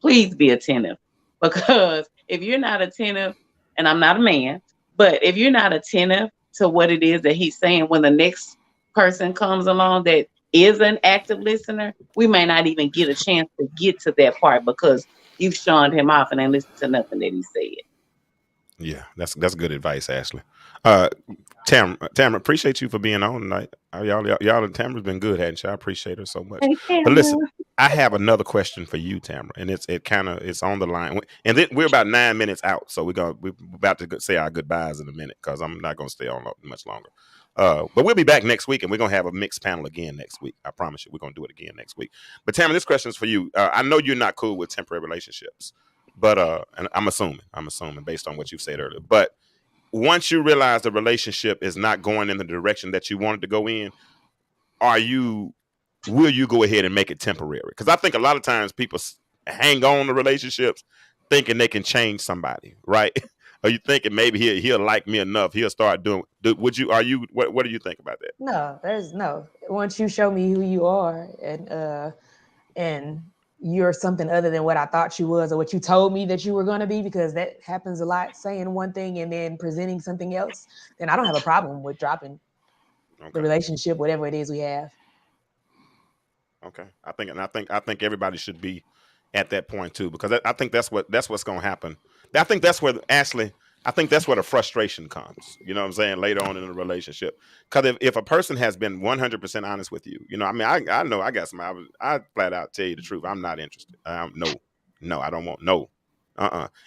F: please be attentive. Because if you're not attentive, and I'm not a man, but if you're not attentive to what it is that he's saying when the next person comes along that is an active listener, we may not even get a chance to get to that part because you've shunned him off and ain't listened to nothing that he said.
A: Yeah, that's good advice, Ashley. Tamara, appreciate you for being on tonight. Y'all, Tamara's been good, hasn't she? I appreciate her so much. But listen, I have another question for you, Tamara, and it's on the line, and then we're about 9 minutes out, so we're about to say our goodbyes in a minute because I'm not gonna stay on much longer. But we'll be back next week, and we're gonna have a mixed panel again next week. I promise you, we're gonna do it again next week. But Tamara, this question is for you. I know you're not cool with temporary relationships, but and I'm assuming based on what you said earlier, but once you realize the relationship is not going in the direction that you wanted to go in, will you go ahead and make it temporary? Because I think a lot of times people hang on to relationships thinking they can change somebody, right? Are you thinking maybe he'll like me enough, he'll start doing? What do you think about that?
D: No, once you show me who you are and you're something other than what I thought you was or what you told me that you were going to be, because that happens a lot, saying one thing and then presenting something else, then I don't have a problem with dropping the relationship, whatever it is we have.
A: Okay. I think everybody should be at that point too, because I think that's what's going to happen. I think that's where the frustration comes, you know what I'm saying, later on in the relationship. Because if a person has been 100% honest with you, you know, I mean, I know I got somebody, I flat out tell you the truth. I'm not interested. No, I don't want no.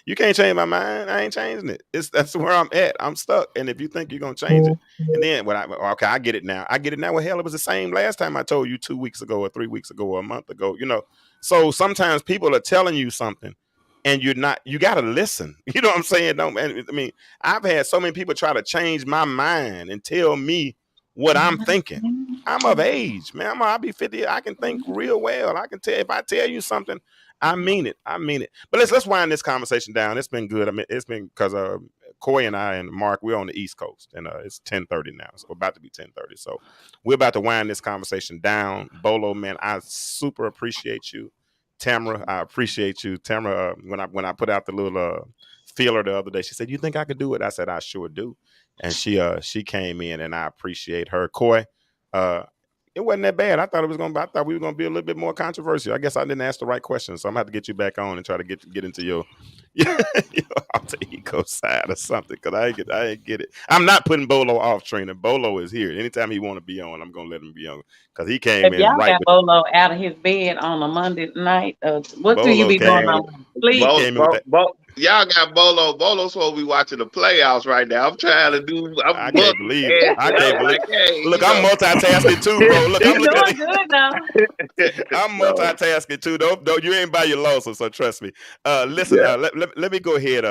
A: You can't change my mind. I ain't changing it. That's where I'm at. I'm stuck. And if you think you're gonna change it, and then I get it now. Well, hell, it was the same last time I told you 2 weeks ago or 3 weeks ago or a month ago. You know, so sometimes people are telling you something, and you gotta listen. You know what I'm saying? I mean, I've had so many people try to change my mind and tell me what I'm thinking. I'm of age, man. I'll be 50. I can think real well. I can tell if I tell you something, I mean it. But let's wind this conversation down. It's been good. I mean, it's been because Coy and I and Mark, we're on the East Coast, and it's 10:30 now. So we're about to be 10:30. So we're about to wind this conversation down. Bolo, man, I super appreciate you. Tamara, I appreciate you. Tamara, when I put out the little feeler the other day, she said, "You think I could do it?" I said, "I sure do." And she came in, and I appreciate her. Coy, it wasn't that bad. I thought we were gonna be a little bit more controversial. I guess I didn't ask the right questions, so I'm gonna have to get you back on and try to get into your alter ego side or something, because I ain't get it. I'm not putting Bolo off training. Bolo is here. Anytime he want to be on, I'm gonna let him be on, because he came in
F: y'all
A: right.
F: Got Bolo out of his bed on a Monday night. What do you be doing on? Please,
E: y'all got Bolo. Bolo's supposed to be watching the playoffs right now. I'm trying to do.
A: I can't believe it. I can't believe.
E: Hey,
A: look, I'm multitasking too, bro. Look, I'm looking
F: at good now.
A: I'm multitasking too. Don't you ain't by your lonesome, so trust me. Listen, let me go ahead.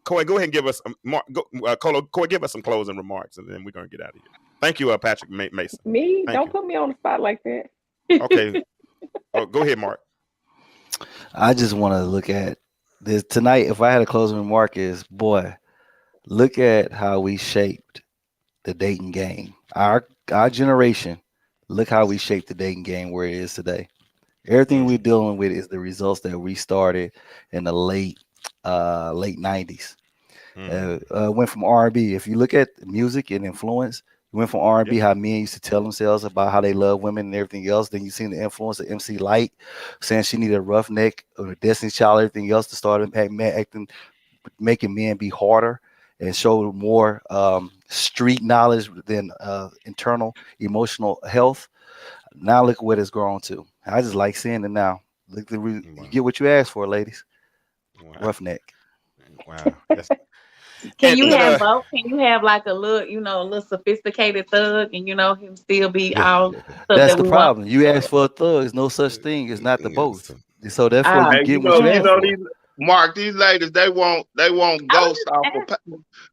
A: Coy, go ahead and give us Coy, give us some closing remarks, and then we're gonna get out of here. Thank you, Patrick Mason.
B: Don't put me on the spot like that.
A: Okay. Go ahead, Mark.
C: I just want to look at this tonight. If I had a closing remark, is boy, look at how we shaped the dating game. Our generation, look how we shaped the dating game where it is today. Everything we're dealing with is the results that we started in the late 90s. Went from R&B. If you look at music and influence, you went from R&B, how men used to tell themselves about how they love women and everything else. Then you seen the influence of MC Light saying she needed a roughneck or a Destiny Child, everything else to start making men be harder and show more street knowledge than internal emotional health. Now look what it's grown to. I just like seeing it now. Look, you get what you asked for, ladies.
A: Wow.
C: Roughneck.
A: Wow.
F: Can you have both? Can you have like a little, a little sophisticated thug, and him still be all stuff
C: That's
F: that
C: the
F: we
C: problem.
F: want?
C: You ask for a thug, there's no such thing. It's not the both. So therefore, you
E: Hey,
C: get what you ask for.
E: Mark, these ladies, they want ghost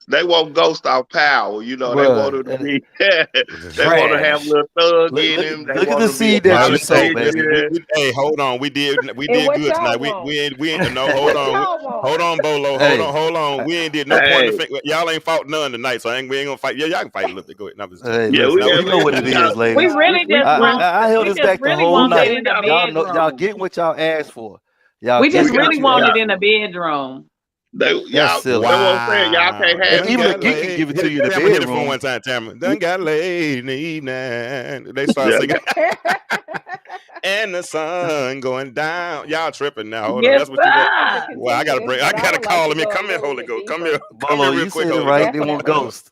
E: they want ghost off power. They want them to be, they want to have a little thug in them. They
C: Look at
E: want
C: the
E: to be a
C: seed that you sow,
E: politician.
C: baby.
A: Hey, hold on. We did
B: And
A: good
B: what
A: tonight.
B: y'all
A: We
B: want?
A: ain't no.
B: And
A: Hold
B: what
A: on.
B: y'all want?
A: Hold on, Bolo.
C: Hey.
A: Hold on. We ain't did no point of y'all ain't fought none tonight, so we ain't gonna fight. Yeah, y'all can fight a little bit. Go ahead. No,
C: Hey,
E: Yeah,
C: listen,
E: we
C: you know what it is,
F: We
C: ladies.
F: really just want.
C: I held
F: We
C: this
F: just
C: back the
F: really
C: whole
F: want that
C: night.
F: in the
C: Y'all
F: bedroom.
C: getting what y'all asked for. Y'all
F: We just
C: getting what
F: really
C: you
F: want
C: asked
F: it in the
C: for.
F: bedroom.
C: That's silly.
E: They won't say y'all can't have
C: And
E: it.
C: even a geek can give it to you in the
A: Tamara, hit it for
C: bedroom.
A: one time, Tamara. Done got laid in the evening. They start
E: Yeah.
A: singing. And the sun going down. Y'all tripping now. Hold on.
F: Yes,
A: That's what you want.
B: I could
A: Well, I
B: continue
A: gotta
B: this,
A: break. I
B: but I
A: gotta
B: would like
A: call
B: to
A: him in.
B: go a
A: Come here,
B: little
A: Holy
B: bit
A: Ghost. Come
B: deeper.
A: here. Come
C: Bolo,
A: here real
C: you
A: quick,
C: said it
A: Holy
C: right.
A: Ghost.
C: They want
B: Definitely.
C: ghosts.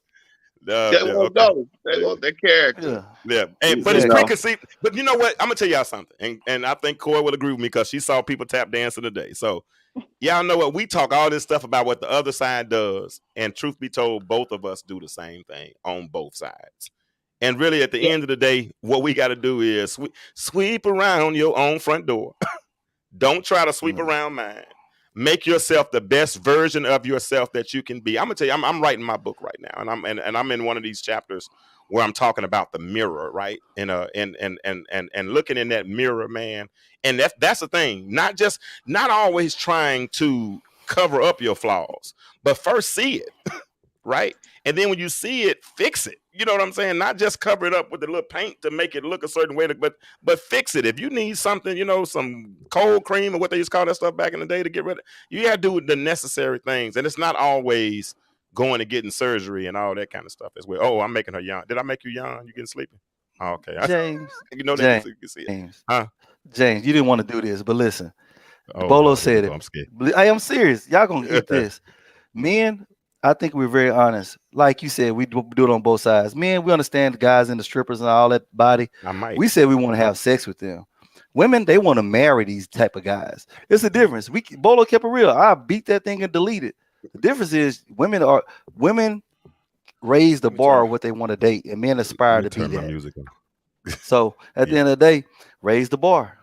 E: They won't
A: Okay.
E: go. They want their character.
C: Yeah.
A: Yeah. But it's
C: Exactly.
A: preconceived. But you know what? I'm gonna tell y'all something. And I think Corey will agree with me because she saw people tap dancing today. So y'all know what? We talk all this stuff about what the other side does. And truth be told, both of us do the same thing on both sides. And really, at the end of the day, what we got to do is sweep around your own front door. Don't try to sweep around mine. Make yourself the best version of yourself that you can be. I'm gonna tell you, I'm writing my book right now, and I'm in one of these chapters where I'm talking about the mirror, right? And looking in that mirror, man. And that's the thing. Not always trying to cover up your flaws, but first see it. Right? And then when you see it, fix it. You know what I'm saying? Not just cover it up with a little paint to make it look a certain way, but fix it. If you need something, some cold cream or what they used to call that stuff back in the day to get rid of, you got to do the necessary things. And it's not always going and getting surgery and all that kind of stuff as well. Oh, I'm making her yawn. Did I make you yawn? You getting sleepy? Oh, okay.
C: James.
A: You know that you can see it. Huh?
C: James, you didn't want to do this, but listen.
A: Oh,
C: Bolo
A: Lord,
C: said it.
A: I'm scared.
C: I am serious. Y'all gonna eat this. Men, I think we're very honest. Like you said, we do it on both sides. Men, we understand the guys and the strippers and all that body. We said we want to have sex with them. Women, they want to marry these type of guys. It's a difference. Bolo kept it real. I beat that thing and delete it. The difference is women raise the bar of what they want to date, and men aspire to be that.
A: Music on.
C: So at the end of the day, raise the bar.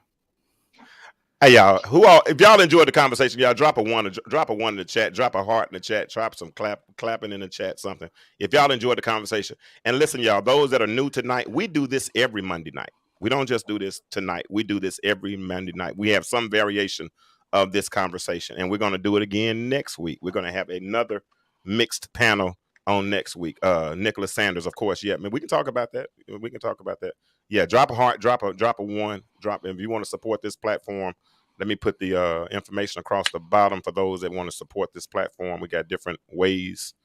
A: Hey y'all, if y'all enjoyed the conversation, y'all drop a one in the chat, drop a heart in the chat, drop some clapping in the chat, something. If y'all enjoyed the conversation, and listen, y'all, those that are new tonight, we do this every Monday night. We don't just do this tonight. We do this every Monday night. We have some variation of this conversation, and we're going to do it again next week. We're going to have another mixed panel on next week. Nicholas Sanders, of course. Yeah, I mean, we can talk about that. We can talk about that. Yeah, drop a heart, drop a one, if you want to support this platform. Let me put the information across the bottom for those that want to support this platform. We got different ways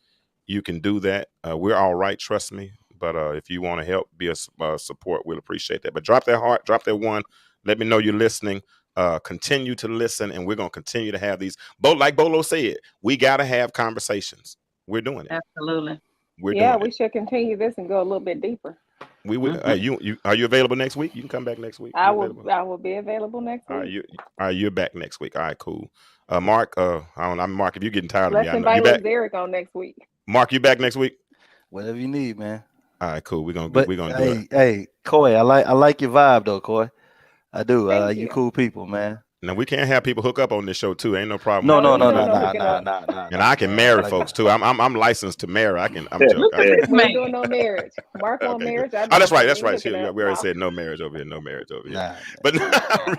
A: you can do that. We're all right, trust me. But if you want to help, be a support, we'll appreciate that. But drop that heart, drop that one. Let me know you're listening. Continue to listen, and we're going to continue to have these. Like Bolo said, we got to have conversations. We're doing it.
F: Absolutely.
B: We should continue this and go a little bit deeper.
A: We will. You are you available next week? You can come back next week.
B: I will be available next week.
A: You're back next week. All right, cool. Mark, I don't know. Mark, if you're getting tired of me,
B: Let's invite Liz Eric on next week.
A: Mark, you back next week?
C: Whatever you need, man.
A: All right, cool. We're gonna do it.
C: Hey, Coy, I like your vibe though, Coy. I do. You cool people, man.
A: Now we can't have people hook up on this show too. Ain't no problem.
C: No.
A: And I can marry folks too. I'm licensed to marry. I'm joking.
B: We're doing no marriage. Mark on marriage.
A: Oh, that's right. That's right. We already said no marriage over here. No marriage over here. But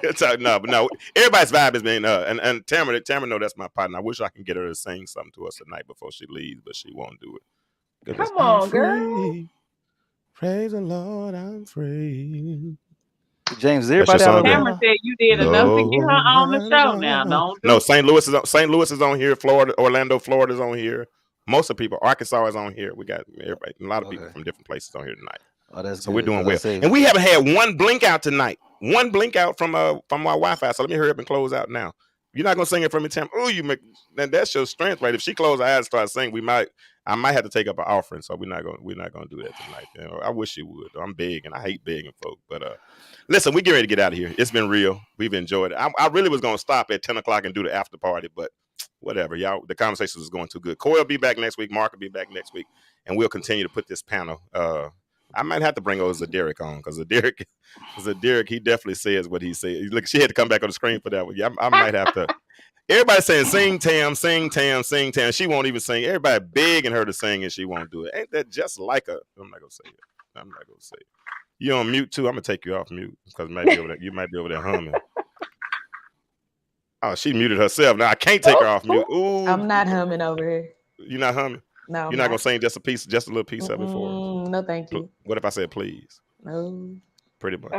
A: real talk, no. Everybody's vibe has been and Tamara know that's my partner. I wish I can get her to sing something to us tonight before she leaves, but she won't do it.
B: Come on, girl.
A: Praise the Lord, I'm free.
C: James, is
A: That's your
C: everybody out
A: song,
C: of
A: girl?
F: Cameron said you did enough to get her on the show. Now, don't do
A: No,
F: it.
A: St. Louis is on here. Florida, Orlando, Florida is on here. Most of the people, Arkansas is on here. We got everybody, a lot of people from different places on here tonight.
C: Oh, that's
A: so
C: good.
A: We're doing
C: 'cause
A: well.
C: I say,
A: And we haven't had one blink out tonight. One blink out from our Wi-Fi. So let me hurry up and close out now. You're not gonna sing it for me, Tim. Oh, you make then that's your strength, right? If she closed her eyes and started singing, I might have to take up an offering. So we're not gonna do that tonight. You know, I wish she would. I'm big and I hate begging folk. But listen, we get ready to get out of here. It's been real. We've enjoyed it. I really was gonna stop at 10 o'clock and do the after party, but whatever, y'all. The conversation is going too good. Coy will be back next week. Mark will be back next week, and we'll continue to put this panel. I might have to bring over Zaderic on because Zaderic, he definitely says what he says. Look, she had to come back on the screen for that one. Yeah, I might have to. Everybody saying sing Tam, sing Tam, sing Tam. She won't even sing. Everybody begging her to sing and she won't do it. Ain't that just like her? I'm not gonna say it. I'm not gonna say it. You on mute too? I'm gonna take you off mute because you might be over there humming. Oh, she muted herself. Now I can't take her off mute. Ooh,
D: I'm not humming over here.
A: You're not humming?
D: No.
A: You're not gonna sing just a little piece of it for us?
D: No, thank you.
A: What if I said please?
D: No.
A: Pretty much.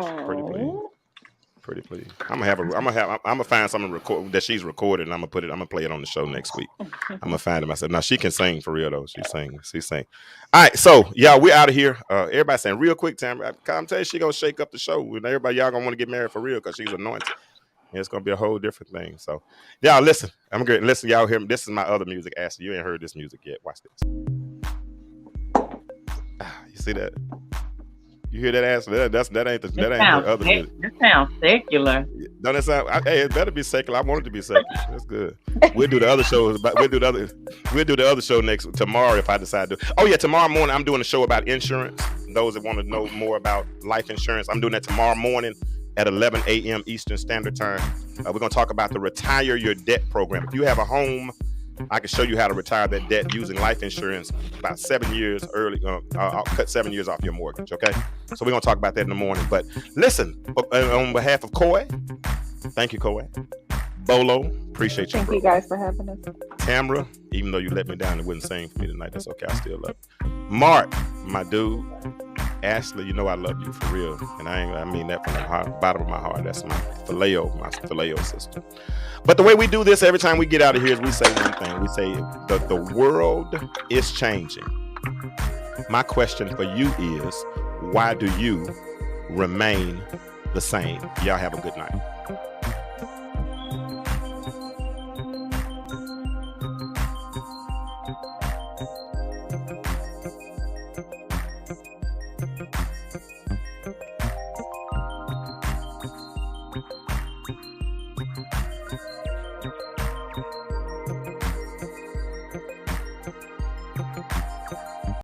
A: Pretty please. I'm gonna find something record that she's recorded and I'm gonna play it on the show next week. I'm gonna find it myself. Now she can sing for real though. She sing. All right, so y'all, we're out of here. Everybody saying real quick, Tamara. I'm telling you, she gonna shake up the show. And everybody, y'all gonna want to get married for real because she's anointed. And it's gonna be a whole different thing. So y'all listen. I'm gonna listen, y'all hear me. This is my other music. Ashley, you ain't heard this music yet. Watch this. You see that? You hear that, Ashley? That ain't the other music.
F: It sounds secular.
A: Don't it sound? Hey, it better be secular. I want it to be secular. That's good. We'll do the other shows. We'll do the other show tomorrow if I decide to. Oh yeah, tomorrow morning I'm doing a show about insurance. Those that want to know more about life insurance, I'm doing that tomorrow morning at 11 a.m. Eastern Standard Time. We're going to talk about the Retire Your Debt program. If you have a home, I can show you how to retire that debt using life insurance about 7 years early. I'll cut 7 years off your mortgage, okay? So we're going to talk about that in the morning. But listen, on behalf of Coy, thank you, Coy. Bolo, appreciate you,
B: Thank
A: bro.
B: you guys for having us.
A: Tamara, even though you let me down and wouldn't sing for me tonight, that's okay. I still love you. Mark, my dude. Ashley, you know I love you for real, and I mean that from the bottom of my heart. That's my phileo sister. But the way we do this every time we get out of here is we say one thing. We say the world is changing. My question for you is, why do you remain the same? Y'all have a good night.